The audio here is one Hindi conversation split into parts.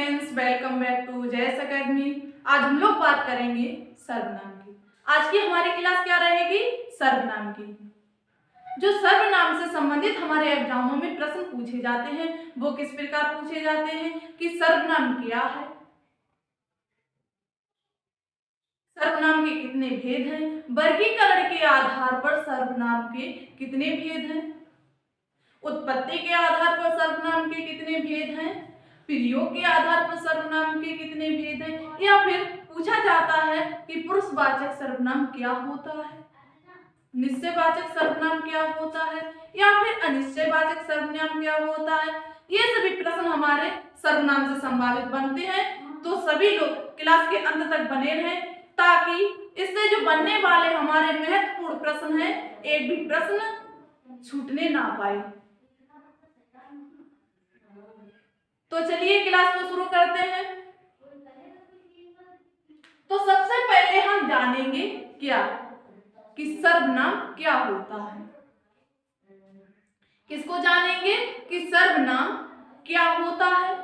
Friends, welcome back to Jayas academy. आज हम लोग बात करेंगे सर्वनाम की। आज की हमारी क्लास क्या रहेगी? सर्वनाम की। जो सर्वनाम से संबंधित हमारे एग्जामों में प्रश्न पूछे जाते हैं वो किस प्रकार पूछे जाते हैं कि सर्वनाम क्या है, सर्वनाम के कितने भेद हैं, वर्गीकरण के आधार पर सर्वनाम के कितने भेद हैं, उत्पत्ति के आधार पर सर्वनाम के कितने भेद हैं, प्रयोग के आधार पर सर्वनाम के कितने भेद हैं, या फिर पूछा जाता है कि पुरुषवाचक सर्वनाम क्या होता है, निश्चयवाचक सर्वनाम क्या होता है, या फिर अनिश्चयवाचक सर्वनाम क्या होता है। ये सभी प्रश्न हमारे सर्वनाम से संबंधित बनते हैं। तो सभी लोग क्लास के अंत तक बने रहें ताकि इससे जो बनने वाले हमारे महत्वपूर्ण प्रश्न हैं एक भी प्रश्न छूटने ना पाए। तो चलिए क्लास को शुरू करते हैं। तो सबसे पहले हम जानेंगे क्या कि सर्वनाम क्या होता है। किसको जानेंगे कि सर्वनाम क्या होता है।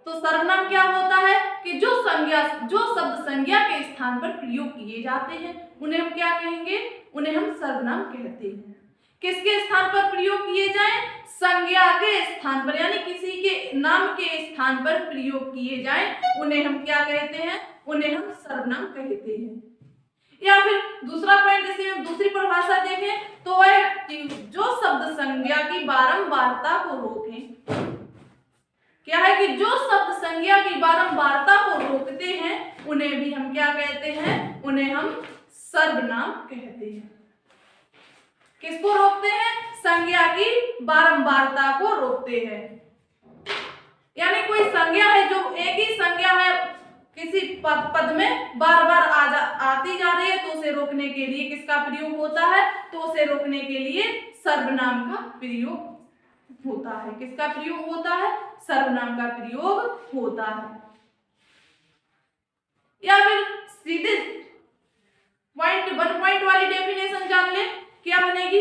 तो सर्वनाम क्या होता है कि जो शब्द संज्ञा के स्थान पर प्रयोग किए जाते हैं उन्हें हम क्या कहेंगे? उन्हें हम सर्वनाम कहते हैं। किसके स्थान पर प्रयोग किए जाएं? संज्ञा के स्थान पर, यानी किसी के नाम के स्थान पर प्रयोग किए जाएं उन्हें हम क्या कहते हैं? उन्हें हम सर्वनाम कहते हैं। या फिर दूसरा पॉइंट, जैसे हम दूसरी परिभाषा देखें तो वह जो शब्द संज्ञा की बारंबारता को रोकें। क्या है कि जो शब्द संज्ञा की बारंबारता को रोकते हैं उन्हें भी हम क्या कहते हैं? उन्हें हम सर्वनाम कहते हैं। किसको रोकते हैं? संज्ञा की बारंबारता को रोकते हैं। यानी कोई संज्ञा है जो एक ही संज्ञा है किसी पद में बार बार आती जा रही है तो उसे रोकने के लिए किसका प्रयोग होता है? तो उसे रोकने के लिए सर्वनाम का प्रयोग होता है। किसका प्रयोग होता है? सर्वनाम का प्रयोग होता है। या फिर सीधे वन पॉइंट वाली डेफिनेशन जान ले। क्या बनेगी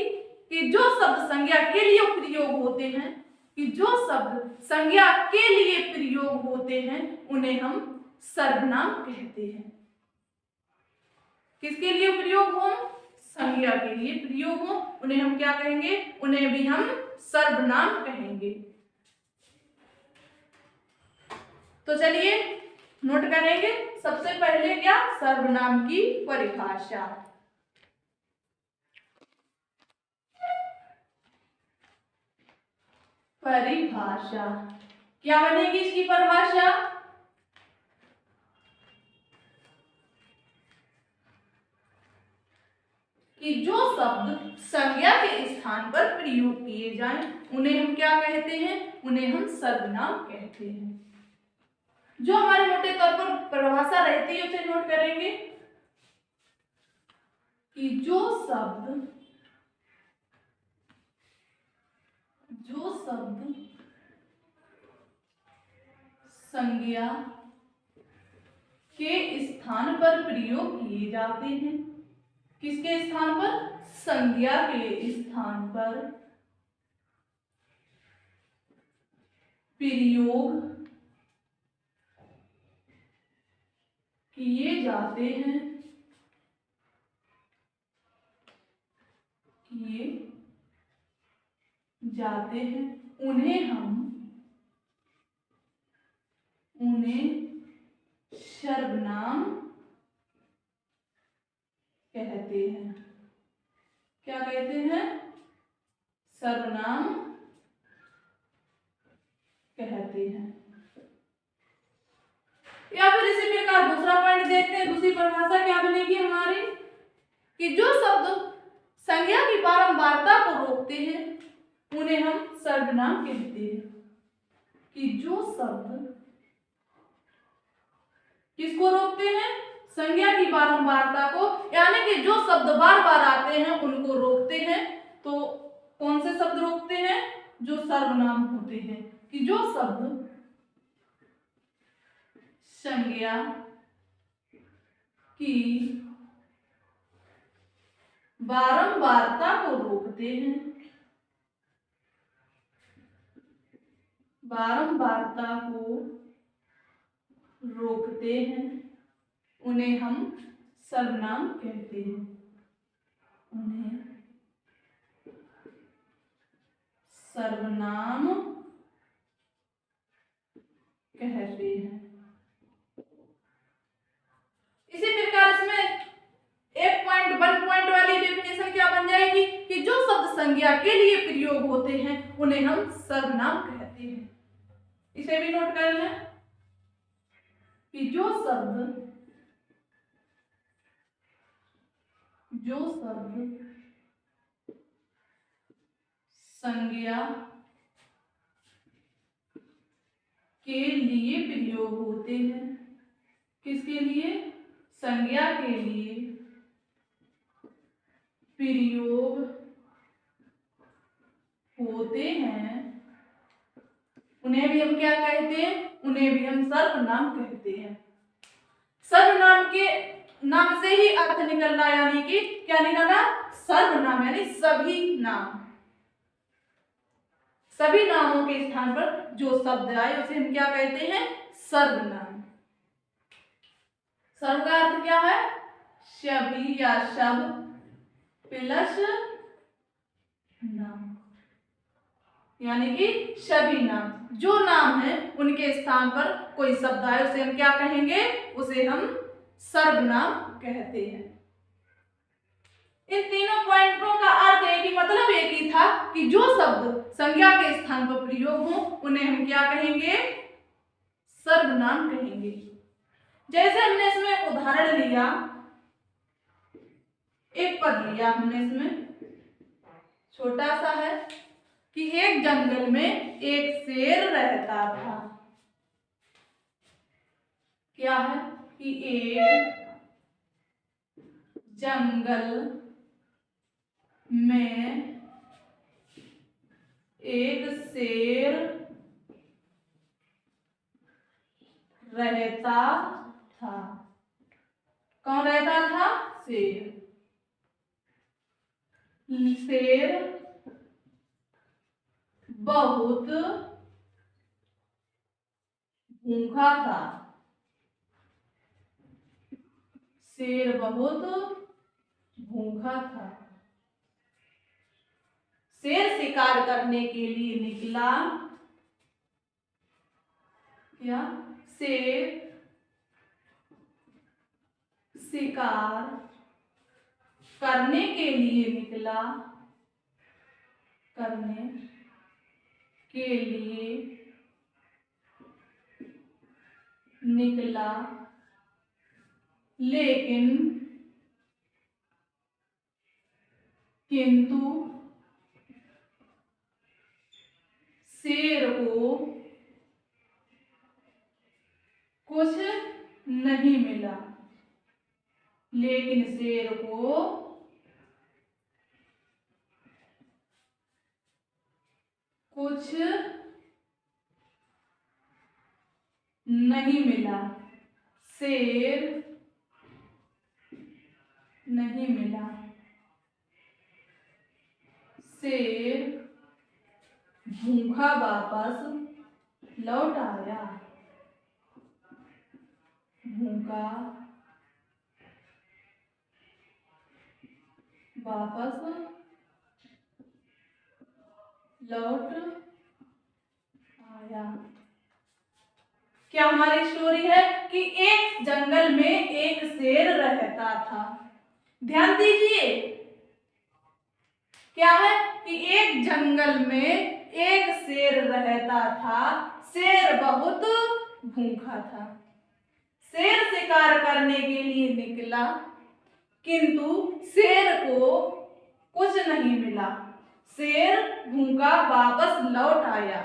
कि जो शब्द संज्ञा के लिए प्रयोग होते हैं, कि जो शब्द संज्ञा के लिए प्रयोग होते हैं उन्हें हम सर्वनाम कहते हैं। किसके लिए प्रयोग हो? संज्ञा के लिए प्रयोग हो उन्हें हम क्या कहेंगे? उन्हें भी हम सर्वनाम कहेंगे। तो चलिए नोट करेंगे। सबसे पहले क्या? सर्वनाम की परिभाषा। परिभाषा क्या बनेगी इसकी परिभाषा? कि जो शब्द संज्ञा के स्थान पर प्रयोग किए जाएं उन्हें हम क्या कहते हैं? उन्हें हम सर्वनाम कहते हैं। जो हमारे मोटे तौर पर परिभाषा रहती है उसे नोट करेंगे कि जो शब्द संज्ञा के स्थान पर प्रयोग किए जाते हैं। किसके स्थान पर? संज्ञा के स्थान पर प्रयोग किए जाते हैं, उन्हें सर्वनाम कहते हैं। क्या कहते हैं? सर्वनाम कहते हैं। या फिर इसी प्रकार दूसरा पॉइंट देखते हैं। दूसरी परिभाषा क्या बनेगी हमारी कि जो शब्द संज्ञा की बारंबारता को रोकते हैं उन्हें हम सर्वनाम कहते हैं। कि जो शब्द किसको रोकते हैं? संज्ञा की बारंबारता को, यानी कि जो शब्द बार बार आते हैं उनको रोकते हैं। तो कौन से शब्द रोकते हैं? जो सर्वनाम होते हैं। कि जो शब्द संज्ञा की बारंबारता को रोकते हैं बारंबारता को रोकते हैं उन्हें हम सर्वनाम कहते हैं। उन्हें सर्वनाम कहते हैं। इसी प्रकार इसमें 1.1 वाली डेफिनेशन क्या बन जाएगी कि जो शब्द संज्ञा के लिए प्रयोग होते हैं उन्हें हम सर्वनाम कहते हैं। इसे भी नोट कर लें कि जो शब्द संज्ञा के लिए प्रयोग होते हैं, किसके लिए? संज्ञा के लिए प्रयोग होते हैं उन्हें भी हम क्या कहते हैं? उन्हें भी हम सर्वनाम कहते हैं। सर्वनाम के नाम से ही अर्थ निकलना, यानी कि क्या निकलना? सर्वनाम यानी सभी नाम। सभी नामों के स्थान पर जो शब्द आए उसे हम क्या कहते हैं? सर्वनाम। सर्व का अर्थ क्या है? सभी या सब प्लस नाम, यानी कि सभी नाम। जो नाम है उनके स्थान पर कोई शब्द आए उसे हम क्या कहेंगे? उसे हम सर्वनाम कहते हैं। इन तीनों पॉइंटों का अर्थ एक ही, मतलब एक ही था कि जो शब्द संज्ञा के स्थान पर प्रयोग हो उन्हें हम क्या कहेंगे? सर्वनाम कहेंगे। जैसे हमने इसमें उदाहरण लिया, एक पद लिया हमने इसमें, छोटा सा है कि एक जंगल में एक शेर रहता था। क्या है कि एक जंगल में एक शेर रहता था। कौन रहता था? शेर। शेर बहुत भूखा था। शेर बहुत भूखा था। शेर शिकार करने के लिए निकला। क्या? शेर शिकार करने के लिए निकला। करने के लिए निकला, लेकिन किंतु शेर को कुछ नहीं मिला। लेकिन शेर को कुछ नहीं मिला। शेर नहीं मिला। शेर भूखा वापस लौट आया। भूखा वापस लौट आया। क्या हमारी स्टोरी है कि एक जंगल में एक शेर रहता था। ध्यान दीजिए, क्या है कि एक जंगल में एक शेर रहता था। शेर बहुत भूखा था। शेर शिकार करने के लिए निकला, किंतु शेर को कुछ नहीं मिला। शेर भूखा वापस लौट आया।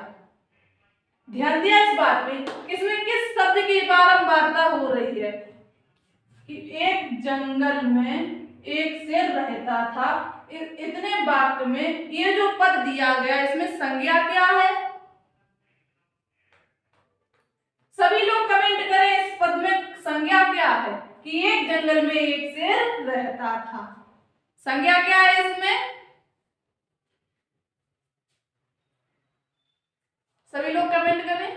ध्यान दिया इस बात पे? इसमें किस शब्द की बारंबारता हो रही है कि एक जंगल में एक शेर रहता था। इतने वाक्य में ये जो पद दिया गया इसमें संज्ञा क्या है? सभी लोग कमेंट करें, इस पद में संज्ञा क्या है कि एक जंगल में एक शेर रहता था। संज्ञा क्या है इसमें? सभी लोग कमेंट करें।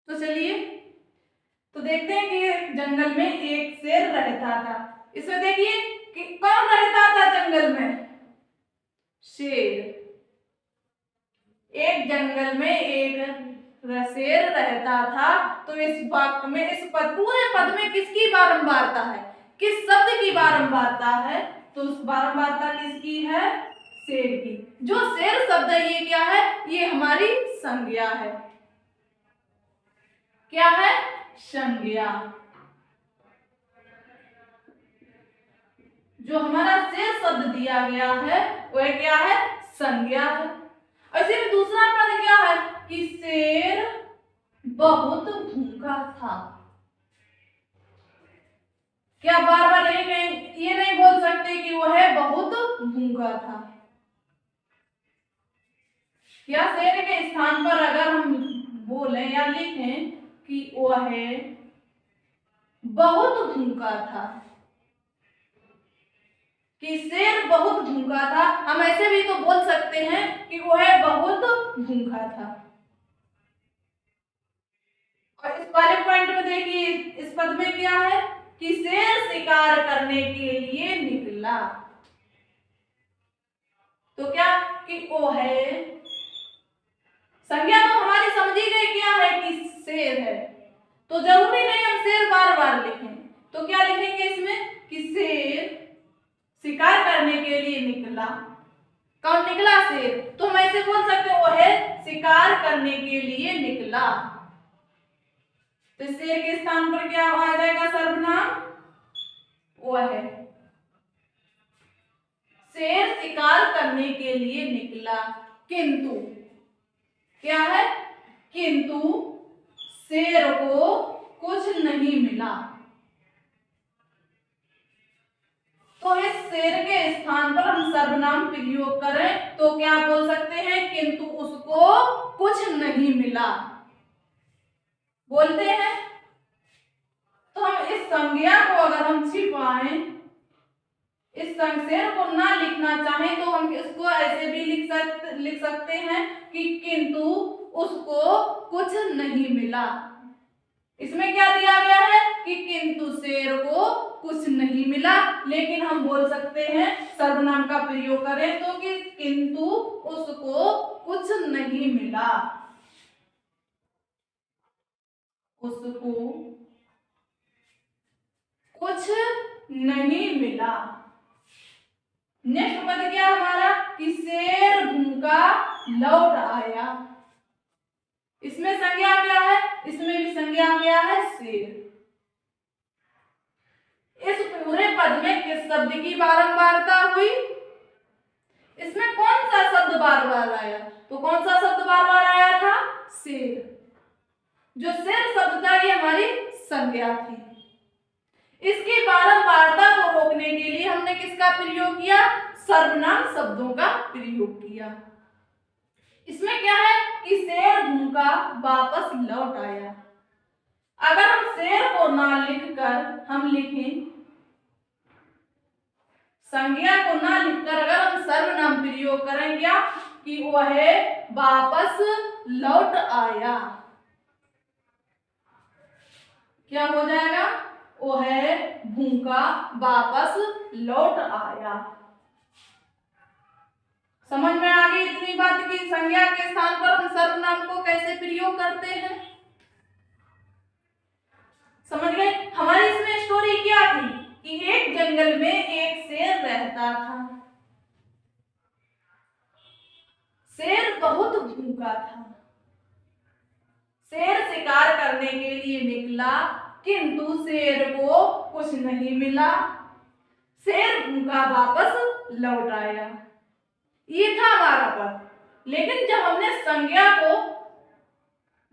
तो चलिए, तो देखते हैं कि जंगल में एक शेर रहता था। इसमें देखिए कि कौन रहता था जंगल में? शेर। एक जंगल में एक शेर रहता था। तो इस वाक्य में, इस पूरे पद में किसकी बारंबारता है, किस शब्द की बारंबारता है? तो उस बारंबारता किसकी है? शेर की। जो शेर शब्द है ये क्या है? ये हमारी संज्ञा है। क्या है? संज्ञा। जो हमारा शेर शब्द दिया गया है वह क्या है? संज्ञा है। ऐसे में दूसरा पद क्या है कि शेर बहुत भूखा था। क्या बार बार ये नहीं बोल सकते कि वह बहुत भूखा था? क्या शेर के स्थान पर अगर हम बोले या लिखें कि वह बहुत भूखा था, कि शेर बहुत भूखा था, हम ऐसे भी तो बोल सकते हैं कि वह बहुत भूखा था। और इस वाले पॉइंट में देखिए, इस पद में क्या है कि शेर शिकार करने के लिए निकला। तो क्या कि वो है संज्ञा तो हमारी समझी गई क्या है कि शेर है। तो जरूरी नहीं हम शेर बार बार लिखें। तो क्या लिखेंगे इसमें कि शेर शिकार करने के लिए निकला। कौन निकला? शेर। तो हम ऐसे बोल सकते हैं वो है शिकार करने के लिए निकला। तो शेर के स्थान पर क्या आ जाएगा? सर्वनाम। वो है शेर शिकार करने के लिए निकला, किंतु क्या है? किंतु शेर को कुछ नहीं मिला। तो इस शेर के स्थान पर हम सर्वनाम प्रयोग करें तो क्या बोल सकते हैं? किंतु उसको कुछ नहीं मिला बोलते हैं। तो हम इस संज्ञा को अगर हम छिपाएं, इस शेर को ना लिखना चाहें तो हम इसको ऐसे भी लिख सकते हैं कि किंतु उसको कुछ नहीं मिला। इसमें क्या दिया गया है कि किंतु शेर को कुछ नहीं मिला, लेकिन हम बोल सकते हैं सर्वनाम का प्रयोग करें तो कि किंतु उसको कुछ नहीं मिला, उसको कुछ नहीं मिला। नेक्स्ट पद क्या हमारा कि शेर भूखा लौट आया। इसमें संज्ञा क्या है? इसमें भी संज्ञा क्या है? शेर। इस पूरे पद में किस शब्द की बारंबारता हुई? इसमें कौन सा शब्द बार बार आया? तो कौन सा शब्द बार बार आया था? शेर। जो शेर शब्द था ये हमारी संज्ञा थी। इसकी बारंबारता को रोकने के लिए हमने किसका प्रयोग किया? सर्वनाम शब्दों का प्रयोग किया। इसमें क्या है कि शेर भूखा वापस लौट आया। अगर हम शेर को ना लिखकर हम लिखें, संज्ञा को ना लिखकर अगर हम सर्वनाम प्रयोग करें क्या कि वह वापस लौट आया, क्या हो जाएगा? वह भूखा वापस लौट आया। समझ में आ गई इतनी बात की संज्ञा के स्थान पर हम सर्वनाम को कैसे प्रयोग करते हैं? समझ गए? हमारी इसमें स्टोरी क्या थी कि एक जंगल में एक शेर रहता था। शेर बहुत भूखा था। शेर शिकार करने के लिए निकला, किंतु शेर को कुछ नहीं मिला। शेर भूखा वापस लौट आया। ये था हमारा पद। लेकिन जब हमने संज्ञा को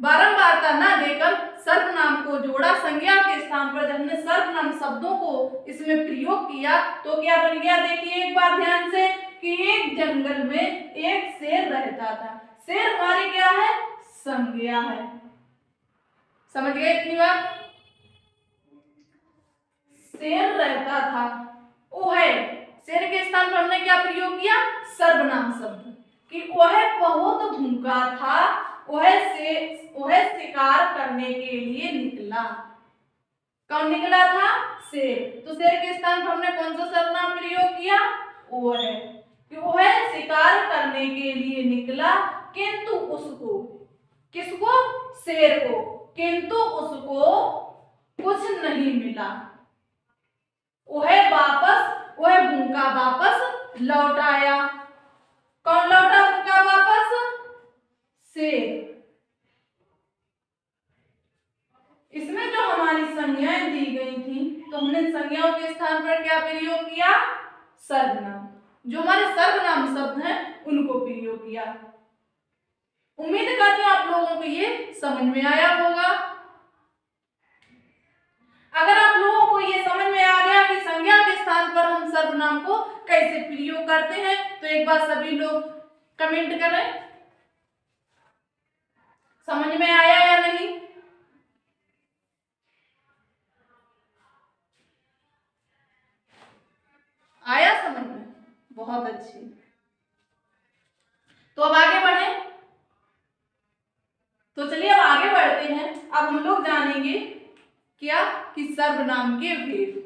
बारंबारता ना देकर सर्वनाम को जोड़ा, संज्ञा के स्थान पर जब हमने सर्वनाम शब्दों को इसमें प्रयोग किया तो क्या बन गया? देखिए एक बार ध्यान से कि एक जंगल में एक शेर रहता था। शेर हमारी क्या है? संज्ञा है। समझ गए इतनी बात? शेर रहता था, वो है। शेर के स्थान पर हमने क्या प्रयोग किया? सर्वनाम। सर्वनाम शब्द कि वह बहुत भूखा था, वह शिकार करने के लिए निकला। कौन निकला था? शेर। तो शेर के स्थान पर हमने कौन सा सर्वनाम प्रयोग किया? वह। कि वह शिकार करने के लिए निकला, किंतु उसको, किसको? शेर को, किंतु उसको कुछ नहीं मिला। वह भूखा वापस लौट आया। कौन लौटा भूखा वापस? शेर। इसमें जो हमारी संज्ञाएं दी गई थी, तो हमने संज्ञाओं के स्थान पर क्या प्रयोग किया? सर्वनाम। जो हमारे सर्वनाम शब्द हैं उनको प्रयोग किया। उम्मीद करती हूं आप लोगों को ये समझ में आया होगा। अगर आप लोगों को ये समझ में आ गया कि संज्ञा के स्थान पर हम सर्वनाम को कैसे प्रयोग करते हैं, तो एक बार सभी लोग कमेंट करें, समझ में आया या नहीं? आया समझ में? बहुत अच्छी। तो अब आगे बढ़े। तो चलिए अब आगे बढ़ते हैं। अब हम लोग जानेंगे क्या कि सर्वनाम के भेद।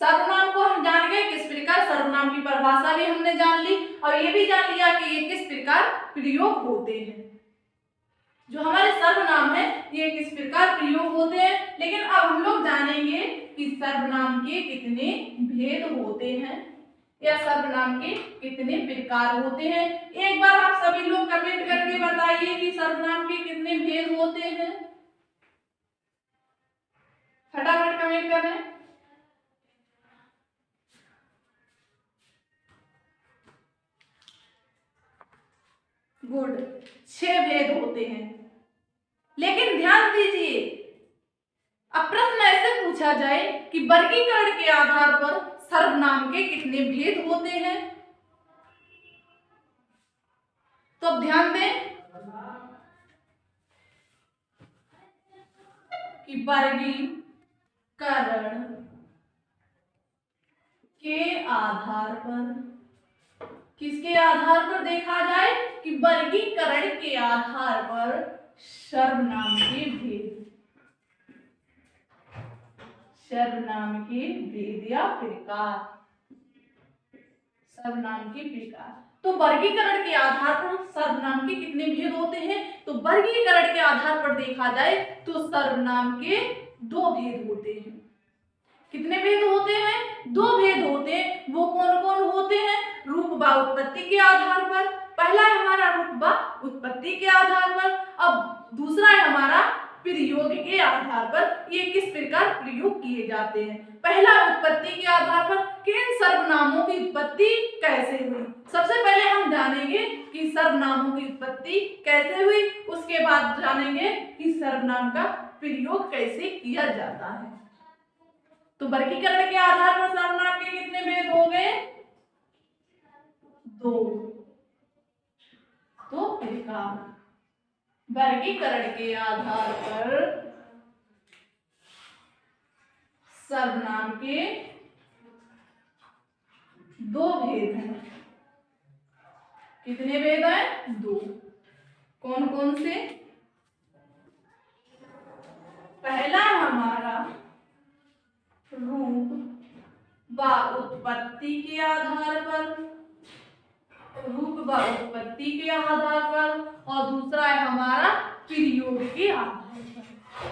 सर्वनाम को हम जान गए किस प्रकार, सर्वनाम की परिभाषा भी हमने जान ली और ये भी जान लिया कि ये किस प्रकार प्रयोग होते हैं। जो हमारे सर्वनाम है ये किस प्रकार प्रयोग होते हैं। लेकिन अब हम लोग जानेंगे कि सर्वनाम के कितने भेद होते हैं या सर्वनाम के कितने प्रकार होते हैं। एक बार आप सभी लोग कमेंट करके बताइए कि सर्वनाम के कितने भेद होते हैं। फटाफट कमेंट करें। गुड, 6 भेद होते हैं। लेकिन ध्यान दीजिए, अब प्रश्न ऐसे पूछा जाए कि वर्गीकरण के आधार पर सर्वनाम के कितने भेद होते हैं, तो अब ध्यान दें कि वर्गीकरण के आधार पर, किसके आधार पर देखा जाए कि वर्गीकरण के आधार पर सर्वनाम के भेद, सर्वनाम के भेद या प्रकार, सर्वनाम के प्रकार। तो वर्गीकरण के आधार पर सर्वनाम के कितने भेद होते हैं, तो वर्गीकरण के आधार पर देखा जाए तो सर्वनाम के 2 भेद होते हैं। कितने भेद होते हैं? 2 भेद होते हैं। वो कौन कौन होते हैं? रूप व उत्पत्ति के आधार पर। पहला है हमारा रूप व उत्पत्ति के आधार पर, अब दूसरा है हमारा प्रयोग के आधार पर। ये किस प्रकार प्रयोग किए जाते हैं? पहला उत्पत्ति के आधार पर कि इन सर्वनामों की उत्पत्ति कैसे हुई। सबसे पहले हम जानेंगे कि सर्वनामों की उत्पत्ति कैसे हुई, उसके बाद जानेंगे कि सर्वनाम का प्रयोग कैसे किया जाता है। तो वर्गीकरण के आधार पर सर्वनाम के कितने भेद हो गए? 2। तो प्रकार, वर्गीकरण के आधार पर सर्वनाम के 2 भेद हैं। कितने भेद हैं? 2। कौन कौन से? पहला हमारा रूप व उत्पत्ति के आधार पर, रूप व उत्पत्ति के आधार पर, और दूसरा है हमारा प्रयोग के आधार पर।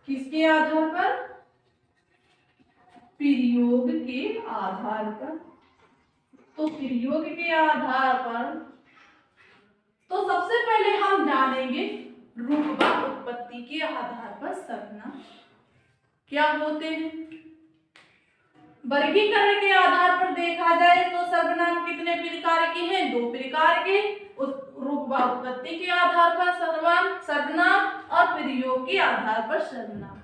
किसके आधार पर? प्रयोग के आधार पर। तो प्रयोग के आधार पर तो सबसे पहले हम जानेंगे रूप व उत्पत्ति के आधार पर सर्वनाम क्या होते हैं। वर्गीकरण के आधार पर देखा जाए तो सर्वनाम कितने प्रकार के हैं? 2 प्रकार के। रूप व उत्पत्ति के आधार पर सर्वनाम और प्रयोग के आधार पर सर्वनाम।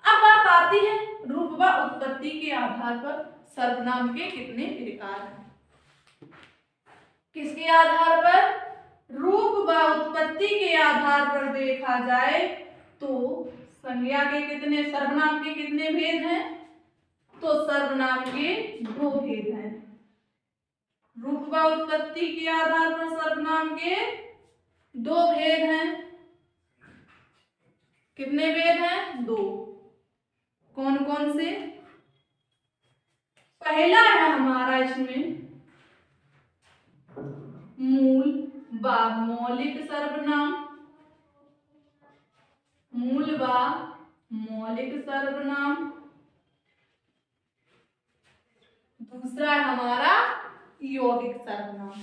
अब बात आती है रूप व उत्पत्ति के आधार पर सर्वनाम के कितने प्रकार हैं। किसके आधार पर? रूप व उत्पत्ति के आधार पर देखा जाए तो संज्ञा के कितने, सर्वनाम के कितने भेद हैं? तो सर्वनाम के 2 भेद हैं। रूप व उत्पत्ति के आधार पर सर्वनाम के दो भेद हैं। कितने भेद हैं? दो। कौन कौन से? पहला है हमारा इसमें मूल व मौलिक सर्वनाम। मूल व मौलिक सर्वनाम। दूसरा है हमारा यौगिक सर्वनाम।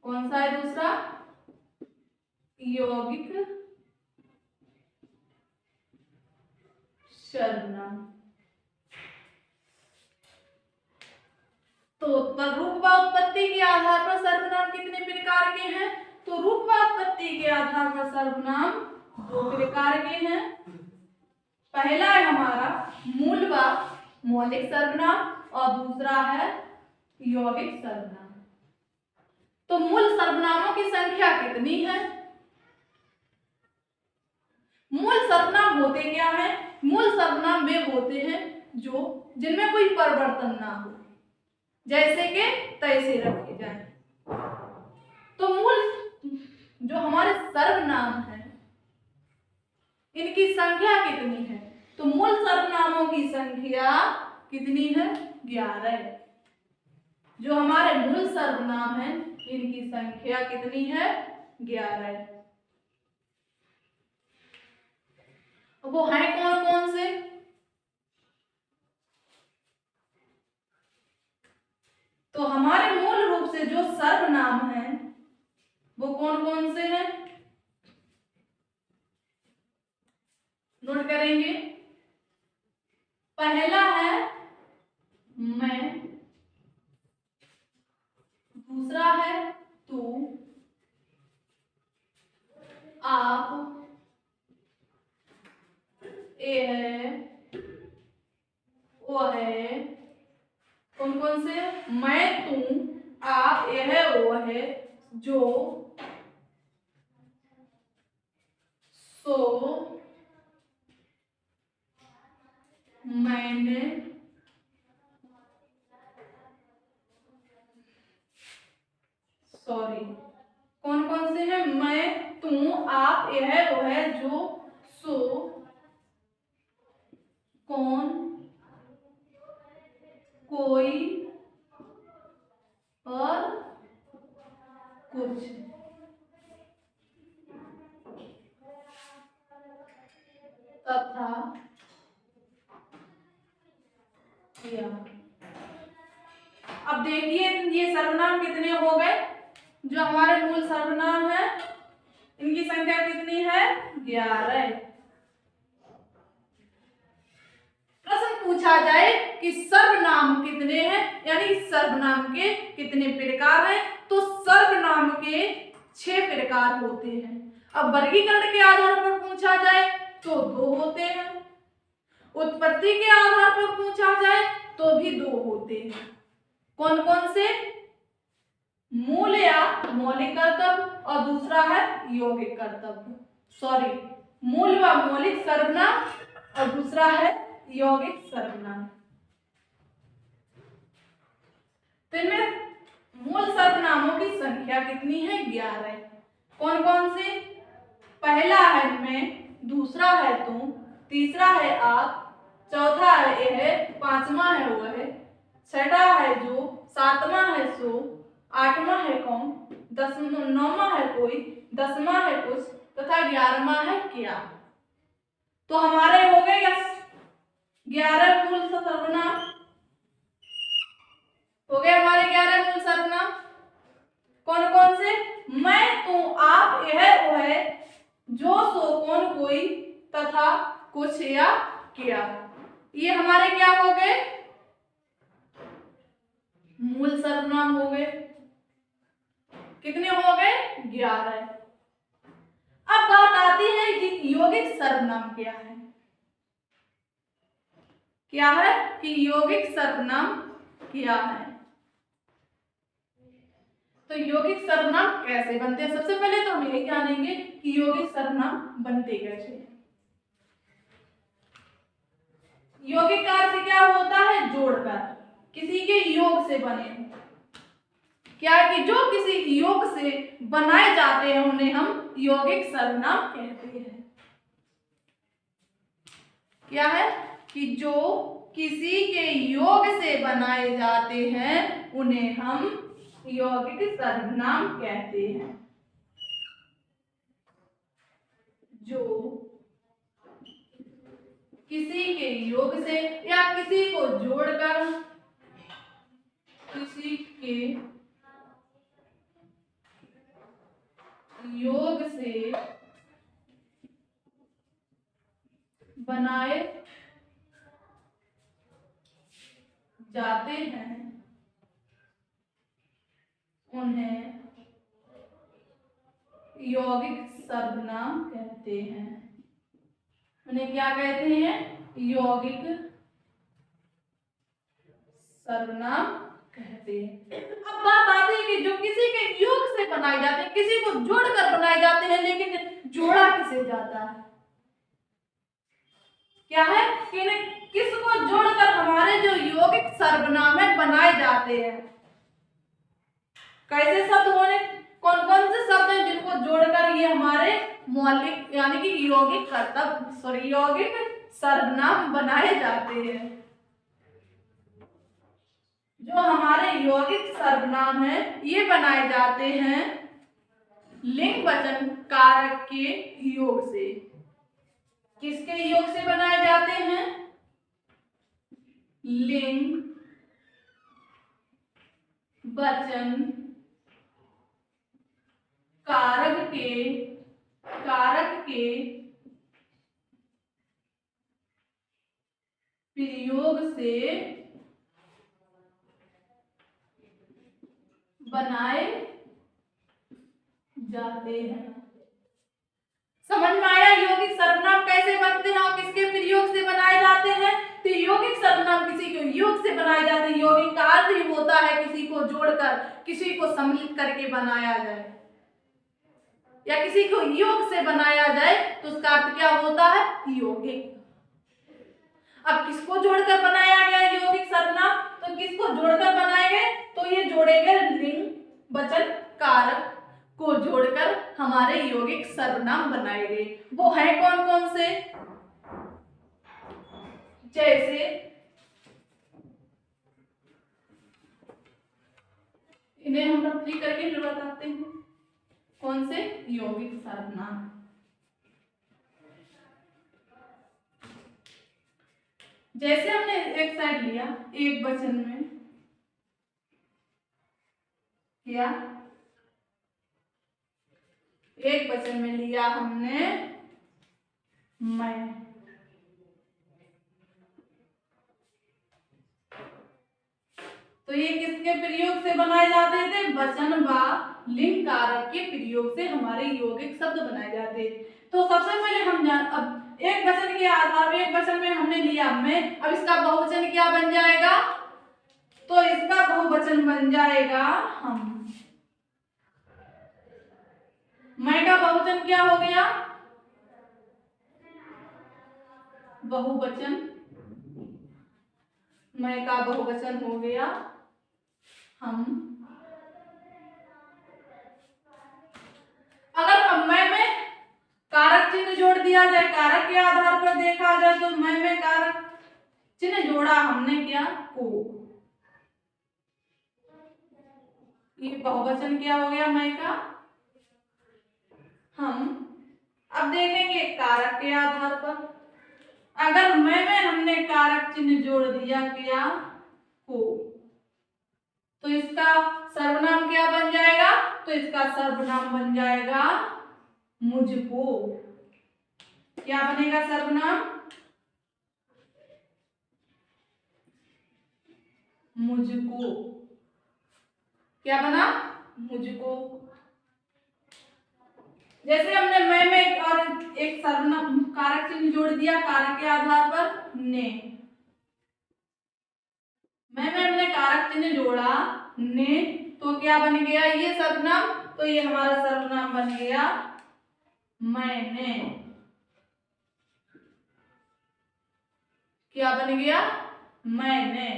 कौन सा है दूसरा? यौगिक सर्वनाम। तो रूप व उत्पत्ति के आधार पर सर्वनाम कितने प्रकार के हैं? तो रूप व उत्पत्ति के आधार पर सर्वनाम दो प्रकार के हैं। पहला है हमारा मूल व मौलिक सर्वनाम और दूसरा है यौगिक सर्वनाम। तो मूल सर्वनामों की संख्या कितनी है? मूल सर्वनाम होते क्या है? मूल सर्वनाम वे होते हैं जो जिनमें कोई परिवर्तन ना हो, जैसे कि तैसे रखे जाएं। तो मूल जो हमारे सर्वनाम हैं इनकी संख्या कितनी है? तो मूल सर्वनामों की संख्या कितनी है? 11। जो हमारे मूल सर्वनाम हैं इनकी संख्या कितनी है? 11। वो हैं कौन कौन से? तो हमारे मूल रूप से जो सर्वनाम हैं वो कौन कौन से हैं? नोट करेंगे। पहला है मैं, दूसरा है तू, आप, ए है, वो है। कौन कौन से? मैं, तू, आप, ए है, वो है, जो, सो, मैंने, सॉरी। कौन कौन से हैं? मैं, तू, आप, ए है, वो है, जो, सो, कौन, कोई और कुछ। तथा या। अब देखिए ये सर्वनाम कितने हो गए? जो हमारे मूल सर्वनाम है इनकी संख्या कितनी है? 11। प्रश्न पूछा जाए कि सर्वनाम कितने हैं, यानी सर्वनाम के कितने प्रकार हैं, तो सर्वनाम के 6 प्रकार होते हैं। अब वर्गीकरण के आधार पर पूछा जाए तो 2 होते हैं। उत्पत्ति के आधार पर पूछा जाए तो भी 2 होते हैं। कौन कौन से? मूल या मौलिक कर्तव्य और दूसरा है यौगिक कर्तव्य। सॉरी, मूल व मौलिक सर्वनाम और दूसरा है यौगिक सर्वनाम। तो इनमें मूल सर्वनामों की संख्या कितनी है? 11। कौन कौन से? पहला है मैं, दूसरा है तू, तीसरा है आप, चौथा है ए है, पांचवा है वो है, छठा है जो, सातवां है सो, आठवां है कौन, नौवां है कोई, 10वां है कुछ तथा 11वां है क्या। तो हमारे हो गए 11 मूल सर्वनाम। हो गए हमारे 11 मूल सर्वनाम। कौन कौन से? मैं, तू, आप, यह, वो है, जो, सो, कौन, कोई तथा कुछ या क्या। ये हमारे क्या हो गए? मूल सर्वनाम हो गए। कितने हो गए? 11। अब बात आती है कि यौगिक सर्वनाम क्या है। क्या है कि यौगिक सर्वनाम क्या है? तो यौगिक सर्वनाम कैसे बनते हैं? सबसे पहले तो हम यही जानेंगे कि यौगिक सर्वनाम बनते कैसे हैं। यौगिक का अर्थ क्या होता है? जोड़कर। किसी के योग से बने हो। क्या है कि जो किसी योग से बनाए जाते हैं उन्हें हम यौगिक सर्वनाम कहते हैं। क्या है कि जो किसी के योग से बनाए जाते हैं उन्हें हम यौगिक सर्वनाम कहते हैं। जो किसी के योग से या किसी को जोड़कर, किसी के योग से बनाए जाते हैं उन्हें यौगिक सर्वनाम कहते हैं। उन्हें क्या कहते हैं? यौगिक सर्वनाम कहते हैं। अब बात आती है कि जो किसी के योग से बनाए जाते हैं, किसी को जोड़कर बनाए जाते हैं, लेकिन जोड़ा किसे जाता है? क्या है कि किसको जोड़कर हमारे जो यौगिक सर्वनाम है बनाए जाते हैं। कैसे शब्द होने, कौन कौन से शब्द हैं जिनको जोड़कर ये हमारे मौलिक यानी कि यौगिक सर्वनाम बनाए जाते हैं। जो हमारे यौगिक सर्वनाम है ये बनाए जाते हैं लिंग वचन कारक के योग से। किसके योग से बनाए जाते हैं? लिंग वचन कारक के प्रयोग से बनाए जाते हैं। समझ में आया यौगिक सर्वनाम कैसे बनते हैं और किसके प्रयोग से बनाए जाते हैं? तो यौगिक सर्वनाम किसी के योग से बनाए जाते हैं। यौगिक का अर्थ ही होता है किसी को जोड़कर, किसी को सम्मिलित करके बनाया जाए या किसी को योग से बनाया जाए तो उसका अर्थ क्या होता है? यौगिक। अब किसको जोड़कर बनाया गया यौगिक सर्वनाम? तो किसको जोड़कर बनाए गए? तो ये जोड़े गए लिंग वचन कारक को जोड़कर हमारे यौगिक सर्वनाम बनाए गए। वो है कौन कौन से? जैसे इन्हें हम रफली करके बताते हैं। कौन से? यौगिक सर्वनाम। जैसे हमने एक साइड लिया एक वचन में, क्या एक वचन में लिया हमने मैं, तो ये किसके प्रयोग से बनाए जाते थे? वचन व लिंग कारक के प्रयोग से हमारे यौगिक शब्द बनाए जाते। तो सबसे पहले हम अब एक वचन के आधार पर, एक वचन में हमने लिया मैं, अब इसका बहुवचन क्या बन जाएगा? तो इसका बहुवचन बन जाएगा हम। मैं का बहुवचन क्या हो गया? बहुवचन। मैं का बहुवचन हो गया हम। अगर अब मैं में कारक चिन्ह जोड़ दिया जाए, कारक के आधार पर देखा जाए तो मैं में कारक चिन्ह जोड़ा हमने क्या? को। ये बहुवचन क्या हो गया? मैं का हम। अब देखेंगे कारक के आधार पर, अगर मैं में हमने कारक चिन्ह जोड़ दिया क्या? को, तो इसका सर्वनाम क्या बन जाएगा? तो इसका सर्वनाम बन जाएगा मुझको। क्या बनेगा सर्वनाम? मुझको। क्या बना? मुझको। जैसे हमने मैं में और एक सर्वनाम कारक चिन्ह जोड़ दिया कारक के आधार पर ने, मैं में हमने कारक चिन्ह जोड़ा ने, तो क्या बन गया ये सर्वनाम? तो ये हमारा सर्वनाम बन गया मैंने। क्या बन गया? मैंने।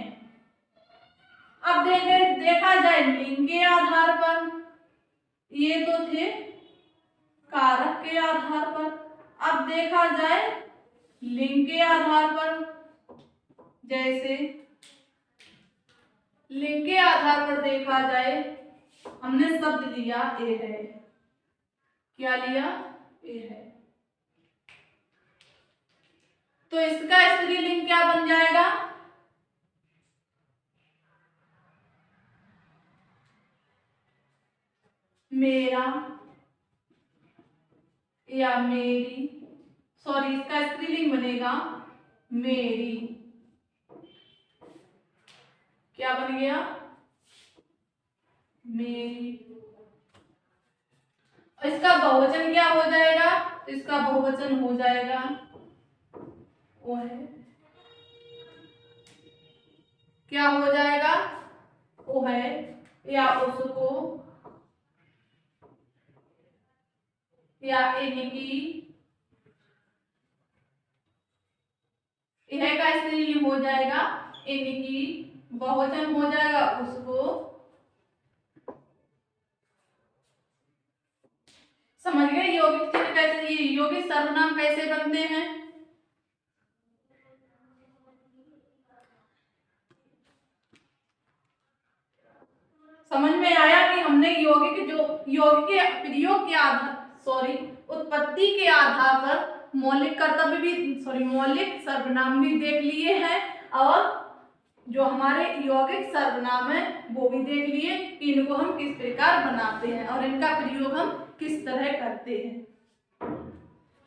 अब देखा जाए लिंग के आधार पर, ये तो थे कारक के आधार पर। अब देखा जाए लिंग के आधार पर, जैसे लिंग के आधार पर देखा जाए, हमने शब्द लिया ए है। क्या लिया? ए है। तो इसका स्त्रीलिंग क्या बन जाएगा? मेरा या मेरी, सॉरी इसका स्त्रीलिंग बनेगा मेरी। क्या बन गया? मेरी। और इसका बहुवचन क्या हो जाएगा? इसका बहुवचन हो जाएगा वो है। क्या हो जाएगा? वो है या उसको या इनकी। यह का स्त्रीलिंग हो जाएगा इनकी, बहुवचन हो जाएगा उसको। समझ गए यौगिक चिन्ह कैसे, ये यौगिक सर्वनाम कैसे बनते हैं? समझ में आया कि हमने यौगिक के प्रयोग के आधार, सॉरी उत्पत्ति के आधार पर मौलिक कर्तव्य भी, सॉरी मौलिक सर्वनाम भी देख लिए हैं, और जो हमारे यौगिक सर्वनाम है वो भी देख लिए कि इनको हम किस प्रकार बनाते हैं और इनका प्रयोग हम किस तरह करते हैं।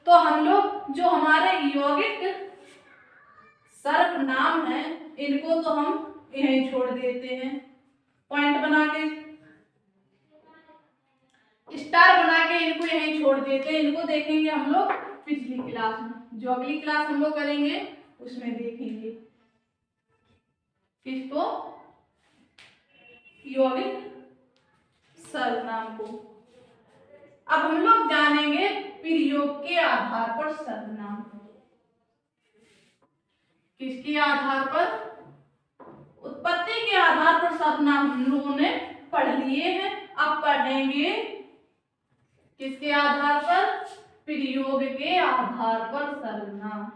तो हम लोग जो हमारे यौगिक सर्वनाम है इनको तो हम यहीं छोड़ देते हैं, पॉइंट बना के, स्टार बना के इनको यहीं छोड़ देते हैं। इनको देखेंगे हम लोग पिछली क्लास में, जो अगली क्लास हम लोग करेंगे उसमें देखेंगे किसको? यौगिक सर्वनाम को। अब हम लोग जानेंगे प्रयोग के आधार पर सर्वनाम। किसके आधार पर? उत्पत्ति के आधार पर सर्वनाम हम लोगों ने पढ़ लिए हैं। अब पढ़ेंगे किसके आधार पर? प्रयोग के आधार पर सर्वनाम।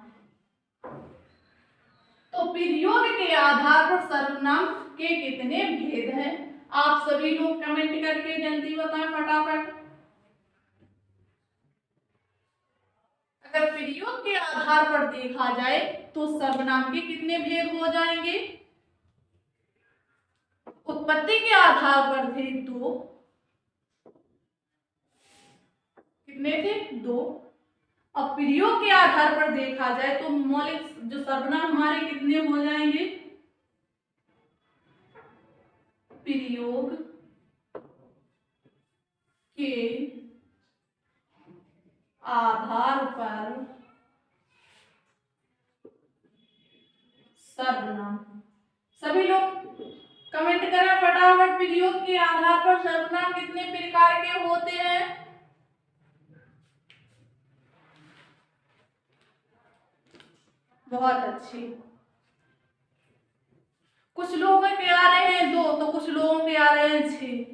तो प्रयोग के आधार पर सर्वनाम के कितने भेद हैं? आप सभी लोग कमेंट करके जल्दी बताएं फटाफट। अगर प्रयोग के आधार पर देखा जाए तो सर्वनाम के कितने भेद हो जाएंगे? उत्पत्ति के आधार पर थे 2, कितने थे? 2। अब प्रयोग के आधार पर देखा जाए तो मौलिक जो सर्वनाम हमारे कितने हो जाएंगे? प्रयोग के आधार पर सर्वनाम। सभी लोग कमेंट करें फटाफट, प्रयोग के आधार पर सर्वनाम कितने प्रकार के होते हैं? बहुत अच्छे। कुछ लोगों के आ रहे हैं 2 तो कुछ लोगों के आ रहे हैं 6।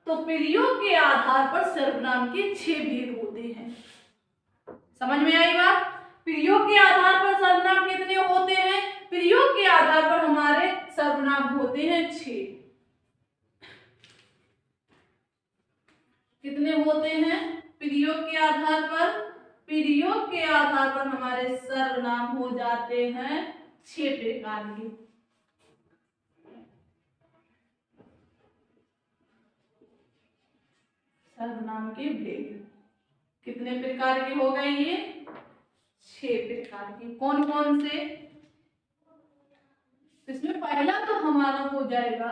तो प्रयोग के आधार पर सर्वनाम के 6 भेद होते हैं। समझ में आई बात? प्रयोग के आधार पर सर्वनाम कितने होते हैं? प्रयोग के आधार पर हमारे सर्वनाम होते हैं 6। कितने होते हैं प्रयोग के आधार पर? प्रयोग के आधार पर हमारे सर्वनाम हो जाते हैं 6 प्रकार के। सर्वनाम के भेद कितने प्रकार के हो गए? ये 6 प्रकार के। कौन कौन से? इसमें पहला तो हमारा हो जाएगा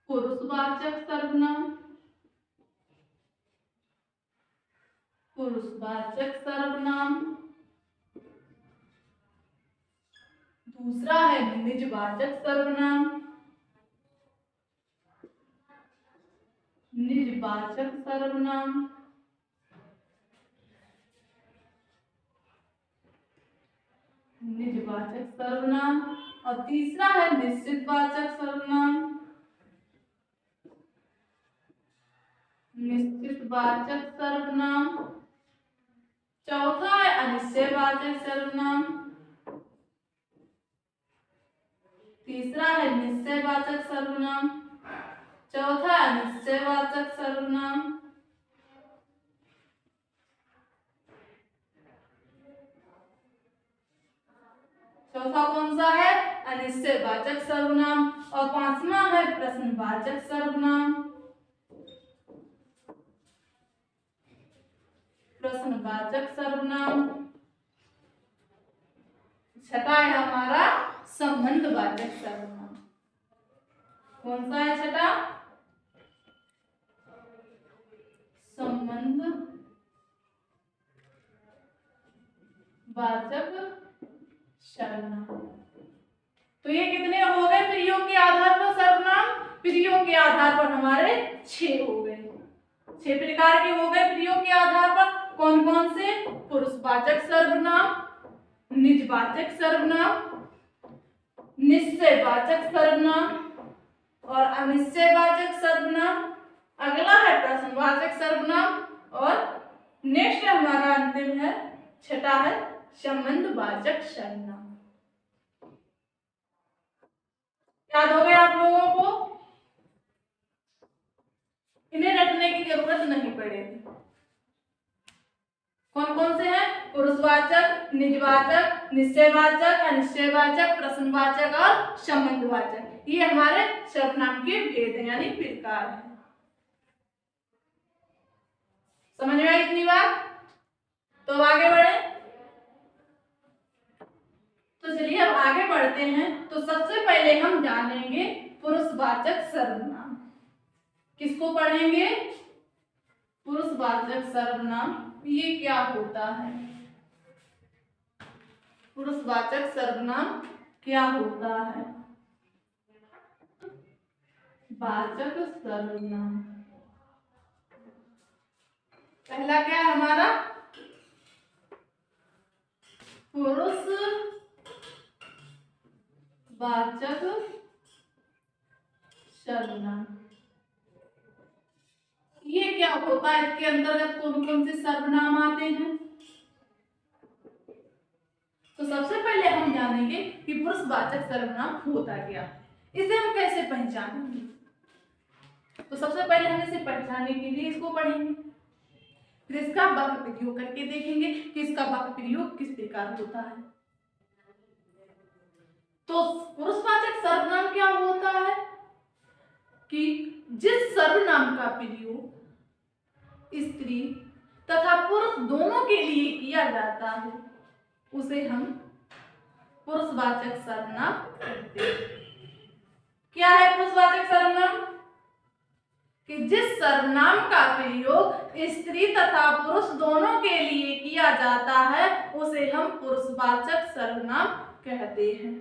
पुरुषवाचक सर्वनाम। पुरुषवाचक सर्वनाम। दूसरा है निजवाचक सर्वनाम। निजवाचक सर्वनाम। निजवाचक सर्वनाम। और तीसरा है निश्चितवाचक सर्वनाम। निश्चितवाचक सर्वनाम। चौथा है अनिश्चयवाचक सर्वनाम। तीसरा है निश्चयवाचक सर्वनाम, चौथा अनिश्चयवाचक सर्वनाम। चौथा कौन सा है? अनिश्चयवाचक सर्वनाम। और पांचवा है प्रश्नवाचक सर्वनाम। प्रश्नवाचक सर्वनाम। छठा है हमारा संबंधवाचक सर्वनाम। कौन सा है छठा? संबंधवाचक सर्वनाम। तो ये कितने हो गए प्रयोग के आधार पर सर्वनाम? प्रयोग के आधार पर हमारे 6 हो गए। 6 प्रकार के हो गए प्रयोग के आधार पर। कौन कौन से? पुरुषवाचक सर्वनाम, निजवाचक सर्वनाम, निश्चयवाचक सर्वनाम और अनिश्चयवाचक सर्वनाम। अगला है प्रश्नवाचक सर्वनाम और नेक्स्ट हमारा अंतिम है, छठा है संबंधवाचक सर्वनाम। याद हो गया आप लोगों को? इन्हें रटने की जरूरत नहीं पड़ेगी। कौन कौन से हैं? पुरुषवाचक, निजवाचक, निश्चयवाचक, अनिश्चयवाचक, प्रश्नवाचक और संबंधवाचक। ये हमारे सर्वनाम के भेद हैं यानी प्रकार हैं। समझ में आई इतनी बात? तो आगे बढ़े। तो चलिए अब आगे बढ़ते हैं। तो सबसे पहले हम जानेंगे पुरुषवाचक सर्वनाम। किसको पढ़ेंगे? पुरुषवाचक सर्वनाम। ये क्या होता है? पुरुषवाचक सर्वनाम क्या होता है? वाचक सर्वनाम। पहला क्या है हमारा? पुरुषवाचक सर्वनाम। ये क्या होता है? इसके अंतर्गत कौन कौन से सर्वनाम आते हैं? तो सबसे पहले हम जानेंगे कि पुरुषवाचक सर्वनाम होता क्या है, इसे हम कैसे पहचानेंगे। तो सबसे पहले हम इसे पहचानने के लिए इसको पढ़ेंगे, फिर इसका वाक्य प्रयोग करके देखेंगे कि इसका वाक्य प्रयोग किस प्रकार होता है। तो पुरुषवाचक सर्वनाम क्या होता है कि जिस सर्वनाम का प्रयोग स्त्री तथा पुरुष दोनों के लिए किया जाता है उसे हम पुरुषवाचक सर्वनाम कहते हैं। क्या है पुरुषवाचक सर्वनाम? कि जिस सर्वनाम का प्रयोग स्त्री तथा पुरुष दोनों के लिए किया जाता है उसे हम पुरुषवाचक सर्वनाम कहते हैं।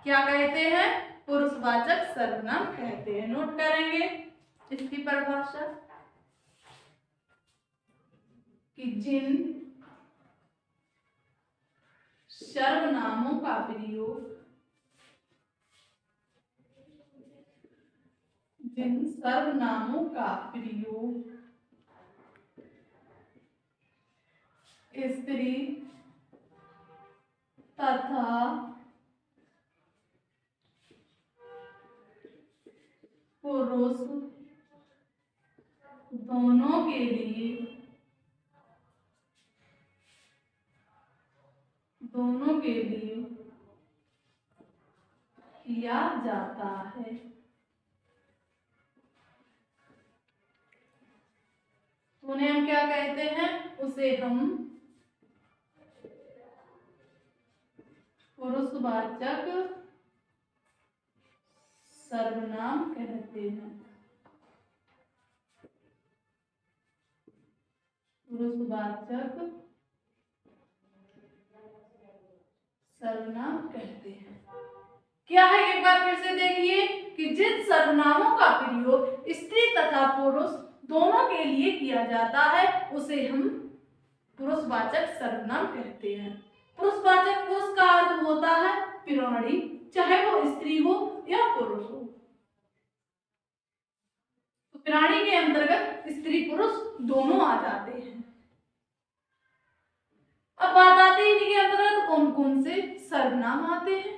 क्या कहते हैं? पुरुषवाचक सर्वनाम कहते हैं। नोट करेंगे इसकी परिभाषा कि जिन सर्वनामों का प्रयोग स्त्री तथा पुरुष दोनों के लिए किया जाता है उन्हें हम क्या कहते हैं? उसे हम पुरुषवाचक सर्वनाम कहते हैं। पुरुषवाचक सर्वनाम कहते हैं। क्या है? एक बार फिर से देखिए कि जिन सर्वनामों का प्रयोग स्त्री तथा पुरुष दोनों के लिए किया जाता है उसे हम पुरुषवाचक सर्वनाम कहते हैं। पुरुषवाचक पुरुष का अर्थ होता है प्राणी, चाहे वो स्त्री हो या पुरुष हो। तो प्राणी के अंतर्गत स्त्री पुरुष दोनों आ जाते हैं। अब बात आती है इनके अंतर्गत कौन कौन से सर्वनाम आते हैं।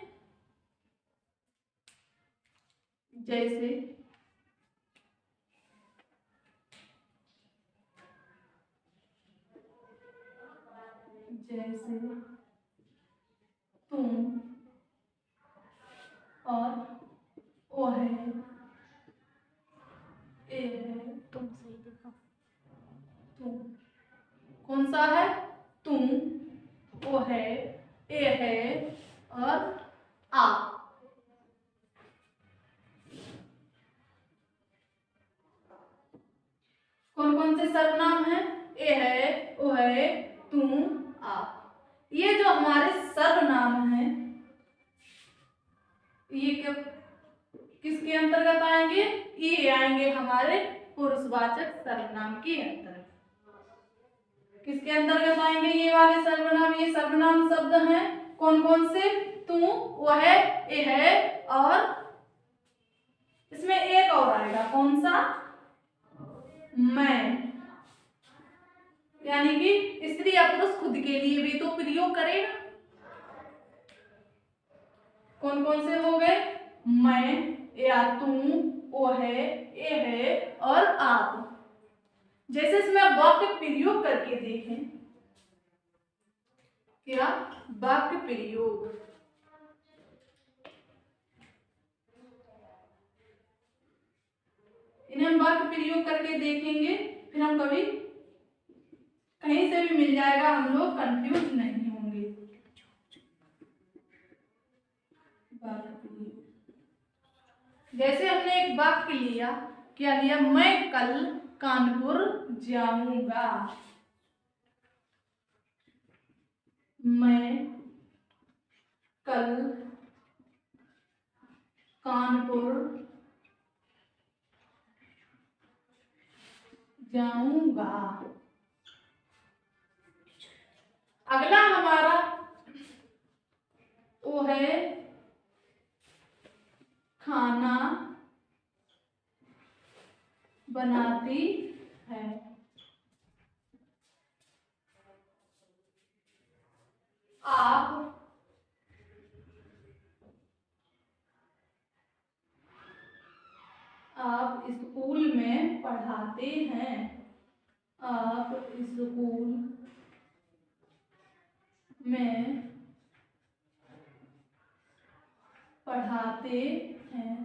जैसे जैसे तुम और वो है, ए है, तुम सही देखो, तुम कौन सा है, तुम, वो है, ए है और आप। कौन कौन से सर्वनाम हैं, ए है, ओ है, तुम, आप। ये जो हमारे सर्वनाम हैं ये क्या किसके अंतर्गत आएंगे, ये आएंगे हमारे पुरुषवाचक सर्वनाम के अंतर्गत। किसके अंतर्गत आएंगे ये वाले सर्वनाम, ये सर्वनाम शब्द हैं कौन कौन से, तू, वह, ए है और इसमें एक और आएगा कौन सा, मैं। यानी कि स्त्री या पुरुष खुद के लिए भी तो प्रयोग करेगा। कौन कौन से हो गए, मैं या तुम, वो है, ए है और आप। जैसे इसमें आप वाक्य प्रयोग करके देखें, क्या वाक्य प्रयोग, इन्हें हम वाक्य प्रयोग करके देखेंगे, फिर हम कभी कहीं से भी मिल जाएगा, हम लोग कंफ्यूज नहीं होंगे। जैसे हमने एक वाक्य लिया, क्या लिया, मैं कल कानपुर जाऊंगा। मैं कल कानपुर जाऊंगा। अगला हमारा वो है खाना बनाती है। आप स्कूल में पढ़ाते हैं। आप स्कूल में पढ़ाते हैं।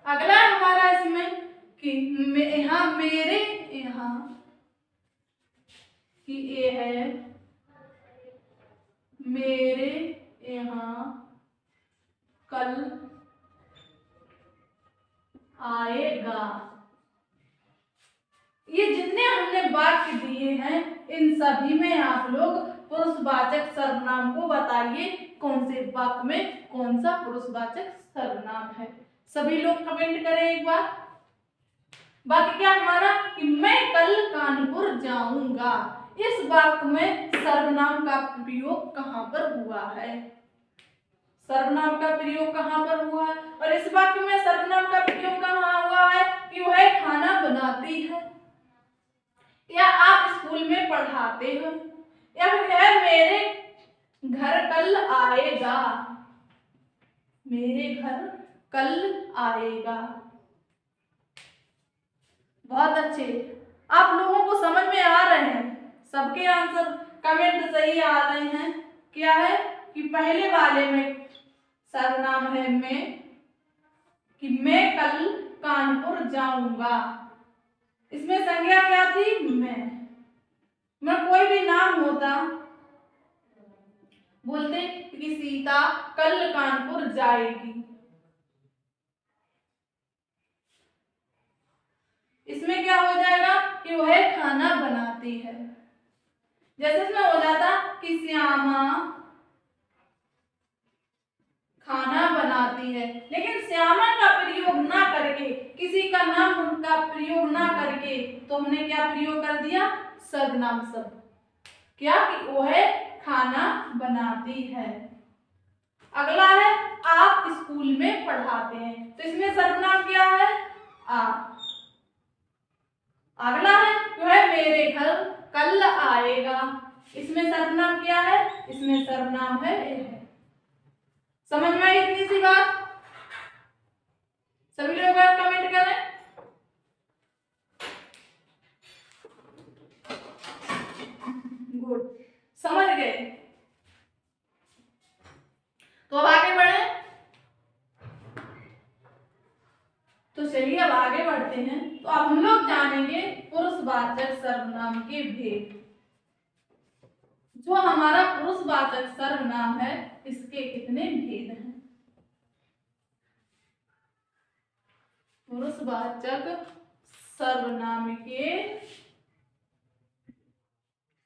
अगला हमारा इसमें कि यहाँ मेरे यहाँ कि ये है मेरे यहाँ कल आएगा। ये जितने हमने वाक्य दिए हैं इन सभी में आप लोग पुरुषवाचक सर्वनाम को बताइए कौन से वाक्य में कौन सा पुरुषवाचक सर्वनाम है। सभी लोग कमेंट करें एक बार। वाक्य क्या हमारा कि मैं कल कानपुर जाऊंगा। इस वाक्य में सर्वनाम का प्रयोग कहाँ पर हुआ है, सर्वनाम का प्रयोग कहाँ पर हुआ है, और इस वाक्य में सर्वनाम का प्रयोग कहाँ हुआ है कि वह खाना बनाती है, या आप स्कूल में पढ़ाते हो, या फिर है मेरे घर कल आएगा, मेरे घर कल आएगा। बहुत अच्छे, आप लोगों को समझ में आ रहे हैं, सबके आंसर कमेंट सही आ रहे हैं। क्या है कि पहले वाले में सर्वनाम है मैं, कि मैं कल कानपुर जाऊंगा। इसमें संज्ञा क्या थी, मैं कोई भी नाम होता, बोलते कि सीता कल कानपुर जाएगी। इसमें क्या हो जाएगा कि वह खाना बनाती है। जैसे इसमें हो जाता कि श्यामा खाना बनाती है, लेकिन श्यामा का प्रयोग ना करके, किसी का नाम का प्रयोग ना करके, तो हमने क्या प्रयोग कर दिया, सर्वनाम शब्द। क्या कि वह खाना बनाती है। अगला है आप स्कूल में पढ़ाते हैं, तो इसमें सर्वनाम क्या है? आप। अगला है जो है मेरे घर कल आएगा, इसमें सर्वनाम क्या है? इसमें सर्वनाम है यह। समझ में आई इतनी सी बात? सभी लोग आप कमेंट करें। गुड, समझ गए। तो अब आगे बढ़े। तो चलिए अब आगे बढ़ते हैं। तो अब हम लोग जानेंगे पुरुषवाचक सर्वनाम के भेद। जो हमारा पुरुषवाचक सर्वनाम है इसके कितने भेद हैं? पुरुषवाचक सर्वनाम के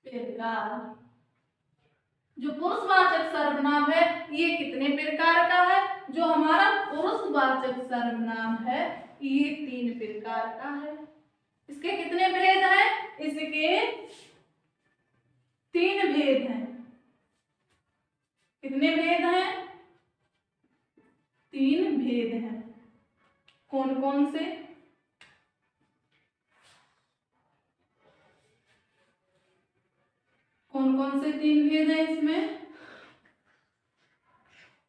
प्रकार। जो पुरुषवाचक सर्वनाम है ये कितने प्रकार का है? जो हमारा पुरुषवाचक सर्वनाम है ये 3 प्रकार का है। इसके कितने भेद हैं? इसके 3 भेद हैं। कितने भेद हैं? 3 भेद हैं। कौन कौन से? कौन कौन से 3 भेद हैं इसमें?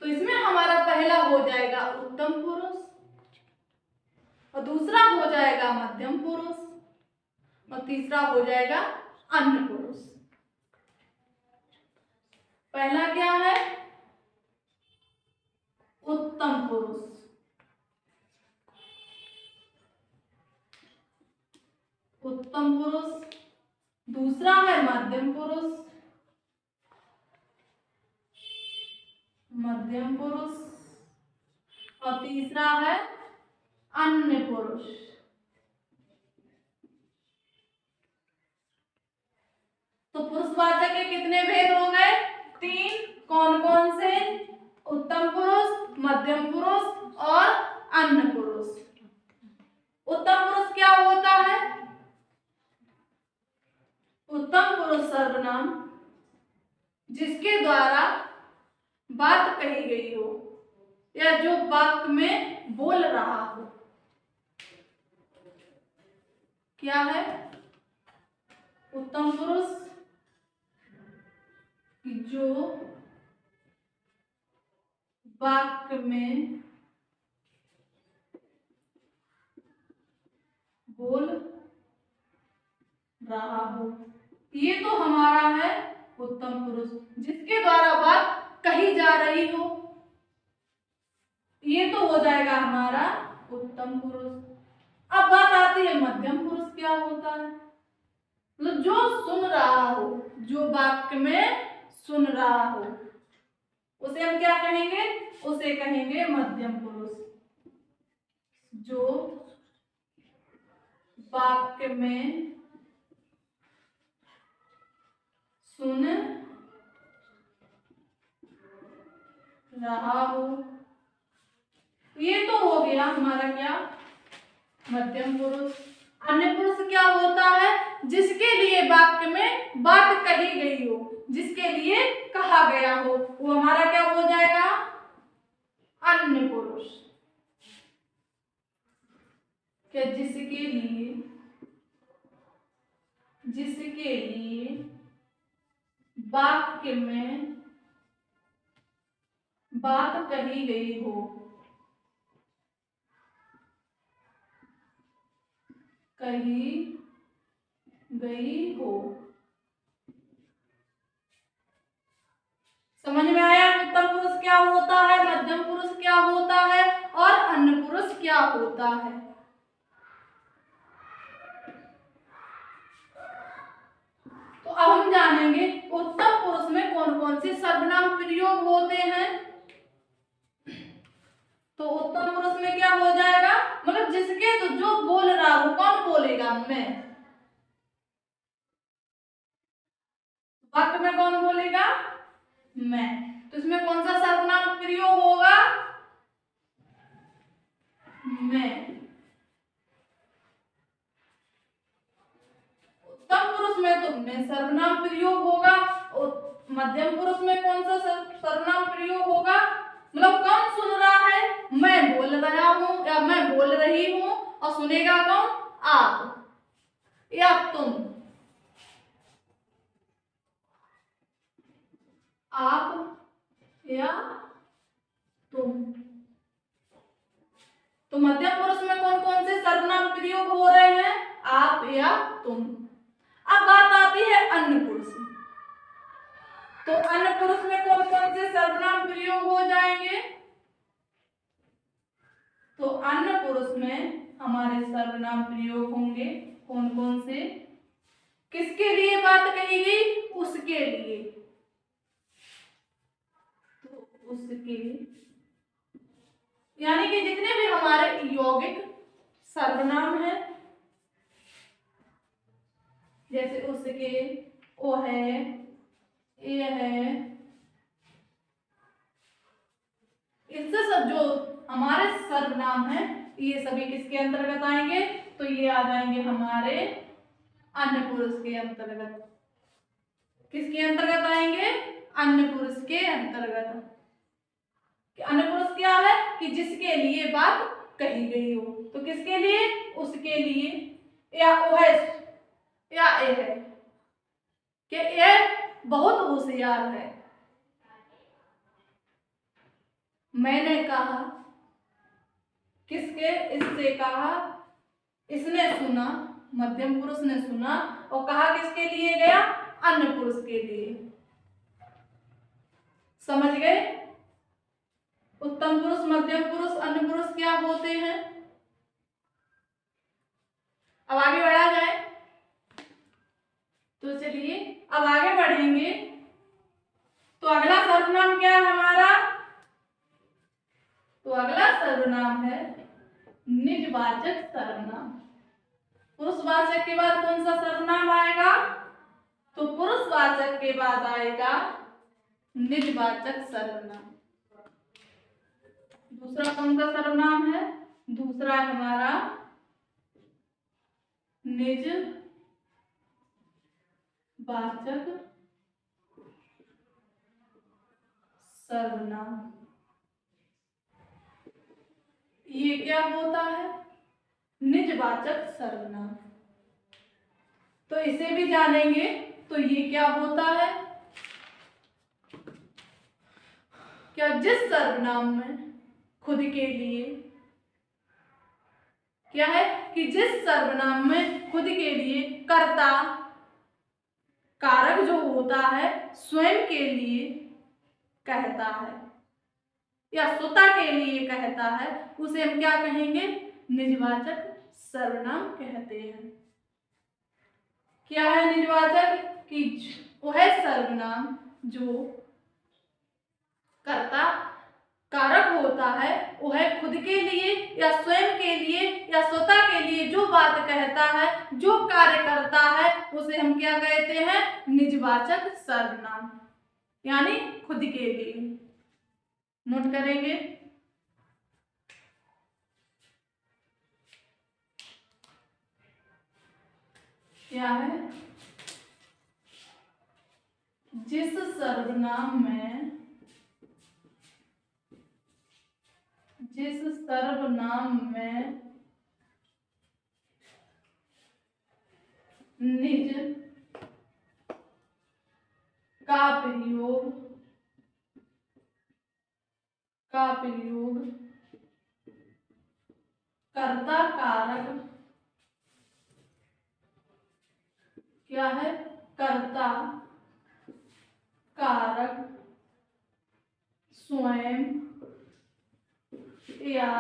तो इसमें हमारा पहला हो जाएगा उत्तम पुरुष, और दूसरा हो जाएगा मध्यम पुरुष, और तीसरा हो जाएगा अन्य पुरुष। पहला क्या है? उत्तम पुरुष। उत्तम पुरुष। दूसरा है मध्यम पुरुष। मध्यम पुरुष। और तीसरा है अन्य पुरुष। तो पुरुषवाचक के कितने भेद हो गए? 3। कौन कौन से? उत्तम पुरुष, मध्यम पुरुष और अन्य पुरुष। उत्तम पुरुष क्या होता है? उत्तम पुरुष सर्वनाम जिसके द्वारा बात कही गई हो या जो वाक्य में बोल रहा हो। क्या है उत्तम पुरुष? जो वाक्य में बोल रहा हो। ये तो हमारा है उत्तम पुरुष जिसके द्वारा बात कही जा रही हो। ये तो हो जाएगा हमारा उत्तम पुरुष। अब बात आती है मध्यम पुरुष क्या होता है? मतलब जो सुन रहा हो, जो वाक्य में सुन रहा हो उसे हम क्या कहेंगे? उसे कहेंगे मध्यम पुरुष। जो वाक्य में सुन रहा हो। ये तो हो गया हमारा क्या? मध्यम पुरुष। अन्य पुरुष क्या होता है? जिसके लिए वाक्य में बात कही गई हो, जिसके लिए कहा गया हो, वो हमारा क्या हो जाएगा? अन्य पुरुष। क्या जिसके लिए वाक्य में बात कही गई हो। समझ में आया उत्तम पुरुष क्या होता है, मध्यम पुरुष क्या होता है और अन्य पुरुष क्या होता है? तो अब हम जानेंगे उत्तम पुरुष में कौन कौन से सर्वनाम प्रयोग होते हैं। तो उत्तम पुरुष में क्या हो जाएगा? मतलब जिसके तो जो बोल रहा हो, कौन बोलेगा? मैं। वाक्य में कौन बोलेगा? मैं। तो इसमें कौन सा सर्वनाम प्रयोग होगा? मैं। उत्तम पुरुष में तो मैं सर्वनाम प्रयोग होगा और मध्यम पुरुष में कौन सा सर्वनाम प्रयोग होगा, मतलब कौन सुन रहा है, मैं बोल रहा हूं या मैं बोल रही हूं, और सुनेगा कौन, आप या तुम। आप या तुम। तो मध्यम पुरुष में कौन कौन से सर्वनाम प्रयोग हो रहे हैं, आप या तुम। अब बात आती है अन्य पुरुष में। तो अन्य पुरुष में कौन कौन से सर्वनाम प्रयोग हो जाएंगे, तो अन्य पुरुष में हमारे सर्वनाम प्रयोग होंगे कौन कौन से, किसके लिए बात कही गई, उसके लिए, तो उसके, यानी कि जितने भी हमारे यौगिक सर्वनाम हैं, जैसे उसके, ओ है, ये है, इससे सब जो हमारे सर्वनाम हैं ये सभी किसके अंतर्गत आएंगे, तो ये आ जाएंगे हमारे अन्य पुरुष के अंतर्गत। किसके अंतर्गत आएंगे, अन्य पुरुष के अंतर्गत। अन्य पुरुष क्या है कि जिसके लिए बात कही गई हो, तो किसके लिए, उसके लिए, या वो है, या ये है कि ये बहुत होशियार है। मैंने कहा, किसके, इससे कहा, इसने सुना, मध्यम पुरुष ने सुना, और कहा किसके लिए गया, अन्य पुरुष के लिए। समझ गए, उत्तम पुरुष, मध्यम पुरुष, अन्य पुरुष क्या होते हैं। अब आगे बढ़ा जाए, तो चलिए अब आगे बढ़ेंगे। तो अगला सर्वनाम क्या है हमारा, तो अगला सर्वनाम है निजवाचक सर्वनाम। पुरुषवाचक के बाद कौन सा सर्वनाम आएगा, तो पुरुषवाचक के बाद आएगा निजवाचक सर्वनाम। दूसरा कौन सा सर्वनाम है, दूसरा है हमारा निजवाचक सर्वनाम। ये क्या होता है, निजवाचक सर्वनाम। तो इसे भी जानेंगे, तो ये क्या होता है, क्या जिस सर्वनाम में खुद के लिए, क्या है कि जिस सर्वनाम में खुद के लिए कर्ता कारक जो होता है स्वयं के लिए कहता है या स्वतः के लिए कहता है, उसे हम क्या कहेंगे, निजवाचक सर्वनाम कहते हैं। क्या है निजवाचक, कि वह सर्वनाम जो कर्ता कारक होता है, वह खुद के लिए या स्वयं के लिए या स्वतः के लिए जो बात कहता है, जो कार्य करता है, उसे हम क्या कहते हैं, निजवाचक सर्वनाम, यानी खुद के लिए। नोट करेंगे, क्या है, जिस सर्वनाम में निज का प्रयोग कर्ता कारक, क्या है, कर्ता कारक स्वयं या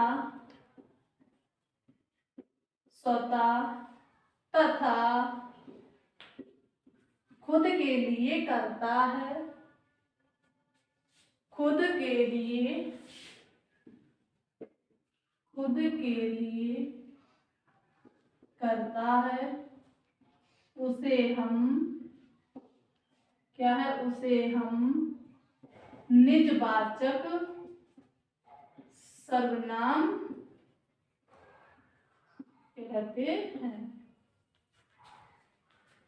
स्वतः तथा खुद के लिए करता है, खुद के लिए करता है, उसे हम क्या है, उसे हम निजवाचक सर्वनाम कहते हैं।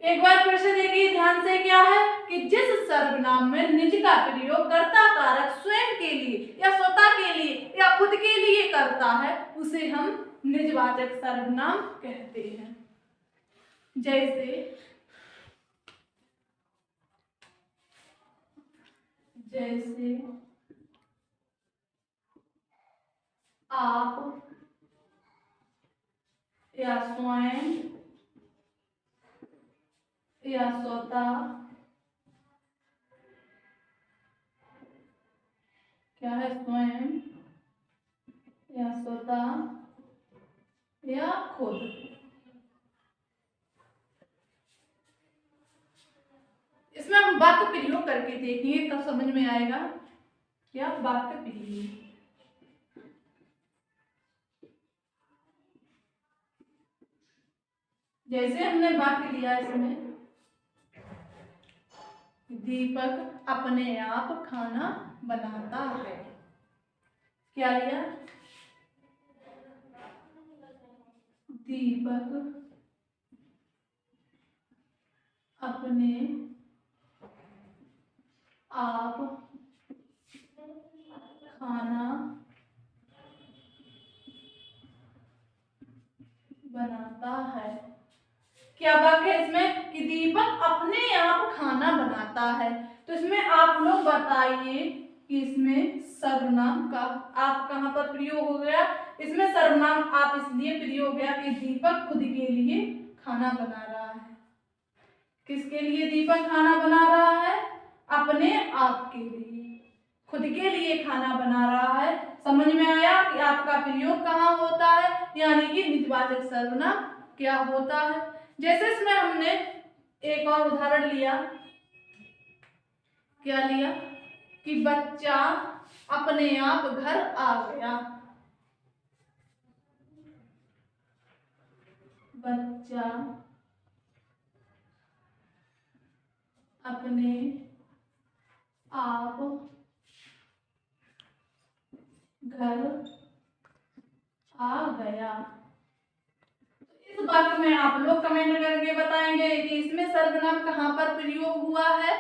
एक बार फिर से देखिए ध्यान से, क्या है कि जिस सर्वनाम में निज का प्रयोग कर्ता कारक स्वयं के लिए या स्वतः के लिए या खुद के लिए करता है उसे हम निजवाचक सर्वनाम कहते हैं। जैसे आप या स्वयं या स्वतः, क्या है, स्वयं या स्वतः या खुद। इसमें हम वाक्य प्रयोग करके देखेंगे तब समझ में आएगा क्या वाक्य प्रयोग। जैसे हमने वाक्य लिया इसमें, दीपक अपने आप खाना बनाता है। क्या लिया? दीपक अपने आप खाना बनाता है। क्या वाक्य है इसमें कि दीपक अपने आप खाना बनाता है। तो इसमें आप लोग बताइए कि इसमें सर्वनाम का आप कहाँ पर प्रयोग हो गया। इसमें सर्वनाम आप इसलिए प्रयोग हो गया कि दीपक खुद के लिए खाना बना रहा है। किसके लिए दीपक खाना बना रहा है? अपने आप के लिए, खुद के लिए खाना बना रहा है। समझ में आया कि आपका प्रयोग कहाँ होता है, यानी कि निजवाचक सर्वनाम क्या होता है। जैसे इसमें हमने एक और उदाहरण लिया, क्या लिया कि बच्चा अपने आप घर आ गया। बच्चा अपने आप घर आ गया। इस वाक्य में आप लोग कमेंट करके बताएंगे कि इसमें सर्वनाम कहाँ पर प्रयोग हुआ है।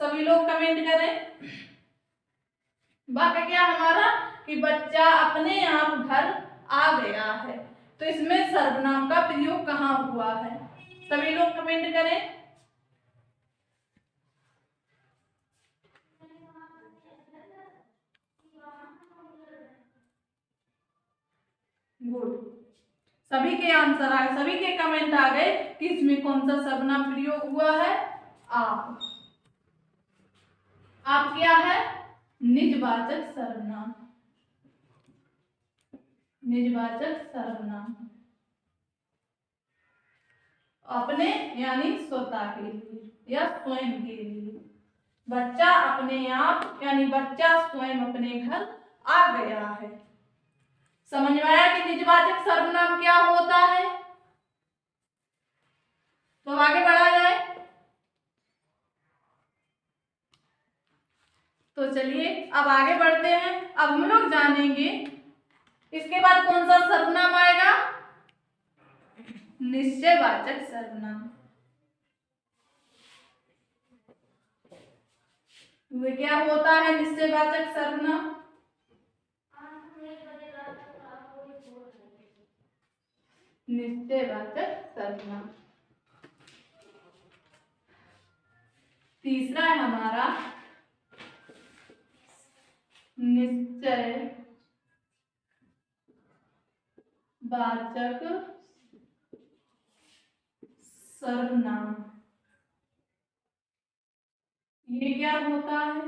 सभी लोग कमेंट करें। वाक्य क्या हमारा कि बच्चा अपने आप घर आ गया है। तो इसमें सर्वनाम का प्रयोग कहाँ हुआ है, सभी लोग कमेंट करें। गुड, सभी के आंसर आए, सभी के कमेंट आ गए कि इसमें कौन सा सर्वनाम प्रयोग हुआ है। आप क्या है? निजवाचक सर्वनाम। निजवाचक सर्वनाम अपने यानी स्वतः के लिए या स्वयं के लिए। बच्चा अपने आप यानी बच्चा स्वयं अपने घर आ गया है। समझ में आया कि निजवाचक सर्वनाम क्या होता है। तो आगे बढ़ा जाए। तो चलिए अब आगे बढ़ते हैं। अब हम लोग जानेंगे इसके बाद कौन सा सर्वनाम आएगा, निश्चयवाचक सर्वनाम। वे क्या होता है निश्चयवाचक सर्वनाम? निश्चयवाचक सर्वनाम तीसरा है हमारा निश्चय वाचक सर्वनाम। ये क्या होता है?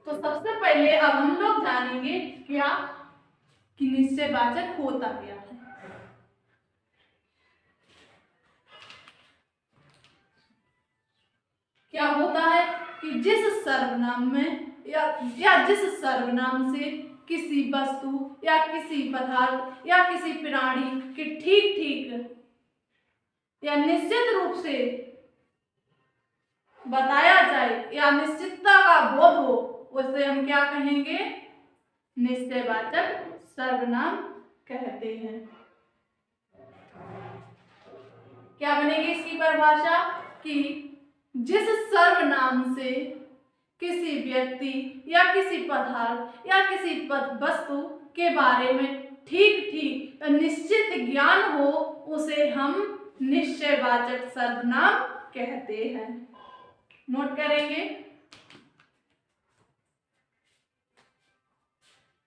तो सबसे पहले अब हम लोग जानेंगे क्या कि निश्चयवाचक होता क्या है। क्या होता है कि जिस सर्वनाम में या जिस सर्वनाम से किसी वस्तु या किसी पदार्थ या किसी प्राणी के ठीक ठीक या निश्चित रूप से बताया जाए या निश्चितता का बोध हो, उसे हम क्या कहेंगे, निश्चयवाचक सर्वनाम कहते हैं। क्या बनेगी इसकी परिभाषा? कि जिस सर्वनाम से किसी व्यक्ति या किसी पदार्थ या किसी वस्तु के बारे में ठीक ठीक निश्चित ज्ञान हो उसे हम निश्चयवाचक सर्वनाम कहते हैं। नोट करेंगे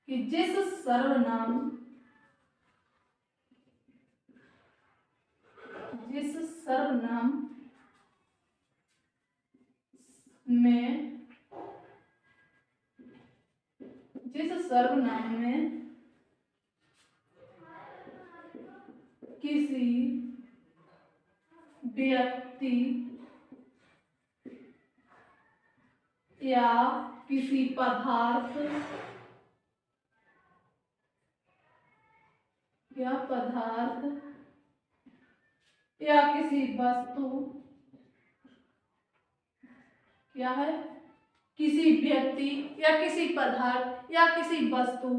कि जिस सर्वनाम में किसी व्यक्ति या किसी पदार्थ या किसी वस्तु क्या है? किसी व्यक्ति या किसी पदार्थ या किसी वस्तु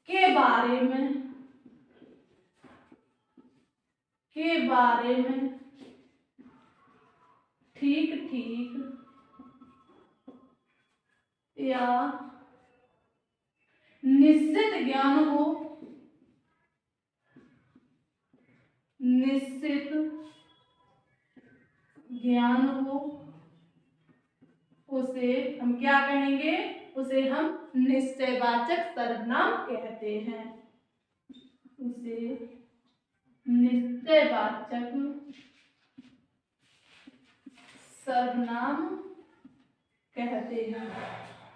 के बारे में ठीक ठीक या निश्चित ज्ञान हो उसे हम क्या कहेंगे? उसे हम निश्चयवाचक सर्वनाम कहते हैं। उसे निश्चयवाचक सर्वनाम कहते हैं।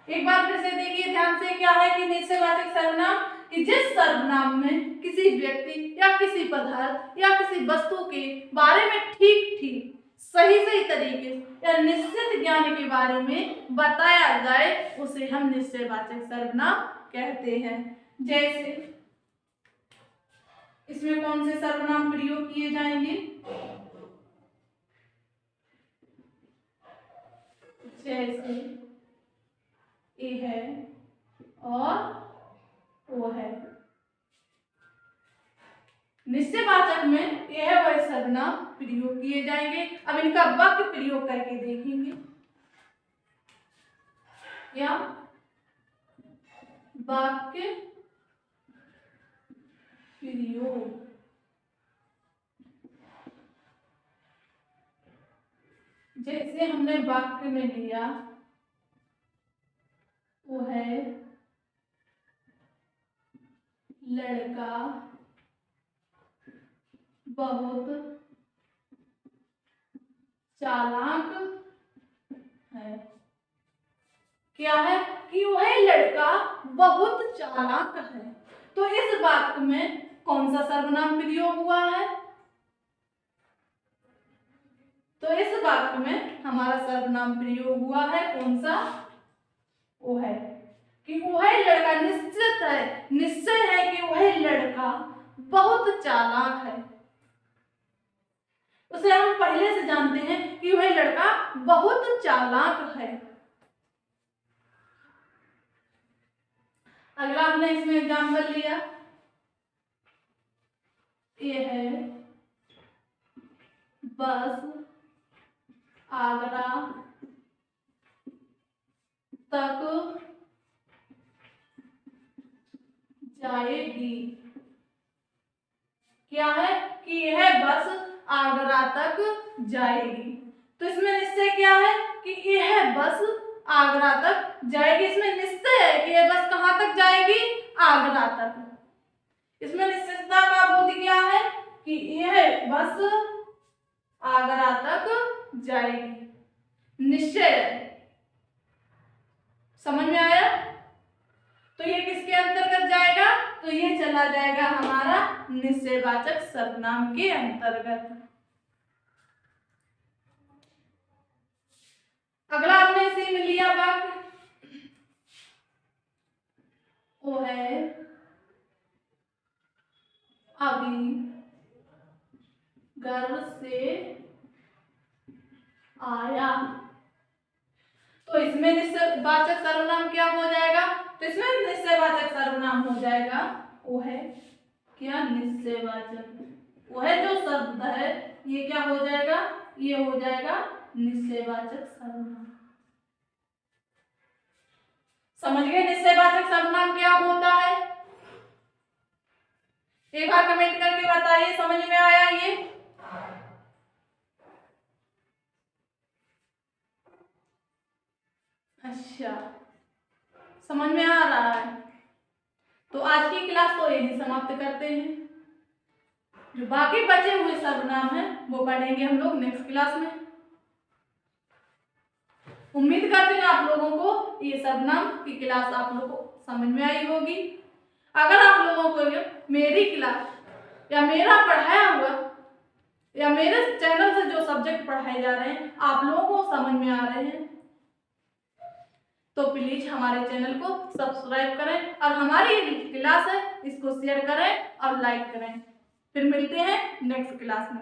एक बार फिर से देखिए ध्यान से, क्या है कि निश्चयवाचक सर्वनाम? कि जिस सर्वनाम में किसी व्यक्ति या किसी पदार्थ या किसी वस्तु के बारे में ठीक ठीक सही तरीके या निश्चित ज्ञान के बारे में बताया जाए उसे हम निश्चयवाचक सर्वनाम कहते हैं। जैसे इसमें कौन से सर्वनाम प्रयोग किए जाएंगे? जैसे ए है और ओ है। निश्चयवाचक में यह वह सर्वनाम प्रयोग किए जाएंगे। अब इनका वाक्य प्रयोग करके देखेंगे। या वाक्य प्रयोग, जैसे हमने वाक्य में लिया वो है लड़का बहुत चालाक है। क्या है? कि वह लड़का बहुत चालाक है। तो इस वाक्य में कौन सा सर्वनाम प्रयोग हुआ है? तो इस वाक्य में हमारा सर्वनाम प्रयोग हुआ है कौन सा? वो है कि वह लड़का निश्चय है कि वह लड़का बहुत चालाक है। उसे हम पहले से जानते हैं कि वह लड़का बहुत चालाक है। अगला हमने इसमें एग्जाम्पल लिया, ये है बस आगरा तक जाएगी। क्या है? कि यह बस आगरा तक जाएगी। तो इसमें निश्चय क्या है? कि यह बस आगरा तक जाएगी। इसमें निश्चय है कि यह बस कहां तक जाएगी? आगरा तक। इसमें निश्चितता का बोध क्या है? कि यह बस आगरा तक जाएगी। निश्चय समझ में आया? तो ये किसके अंतर्गत जाएगा? तो ये चला जाएगा हमारा निश्चयवाचक सर्वनाम के अंतर्गत। अगला हमने इसी में लिया वाक्य, वो है अभी घर से आया। तो इसमें निश्चयवाचक सर्वनाम क्या हो जाएगा? तो इसमें निश्चयवाचक सर्वनाम हो जाएगा वो है क्या निश्चयवाचक। वह जो शब्द है ये क्या हो जाएगा, ये हो जाएगा निश्चयवाचक सर्वनाम। समझ गए निश्चयवाचक सर्वनाम क्या होता है? एक बार कमेंट करके बताइए समझ में आया ये। अच्छा, समझ में आ रहा है। तो आज की क्लास तो यही समाप्त करते हैं। जो बाकी बचे हुए सर्वनाम हैं वो पढ़ेंगे हम लोग नेक्स्ट क्लास में। उम्मीद करते हैं आप लोगों को ये सर्वनाम की क्लास आप लोगों को समझ में आई होगी। अगर आप लोगों को मेरी क्लास या मेरा पढ़ाया हुआ या मेरे चैनल से जो सब्जेक्ट पढ़ाए जा रहे हैं आप लोगों को समझ में आ रहे हैं तो प्लीज हमारे चैनल को सब्सक्राइब करें और हमारी क्लास है इसको शेयर करें और लाइक करें। फिर मिलते हैं नेक्स्ट क्लास में।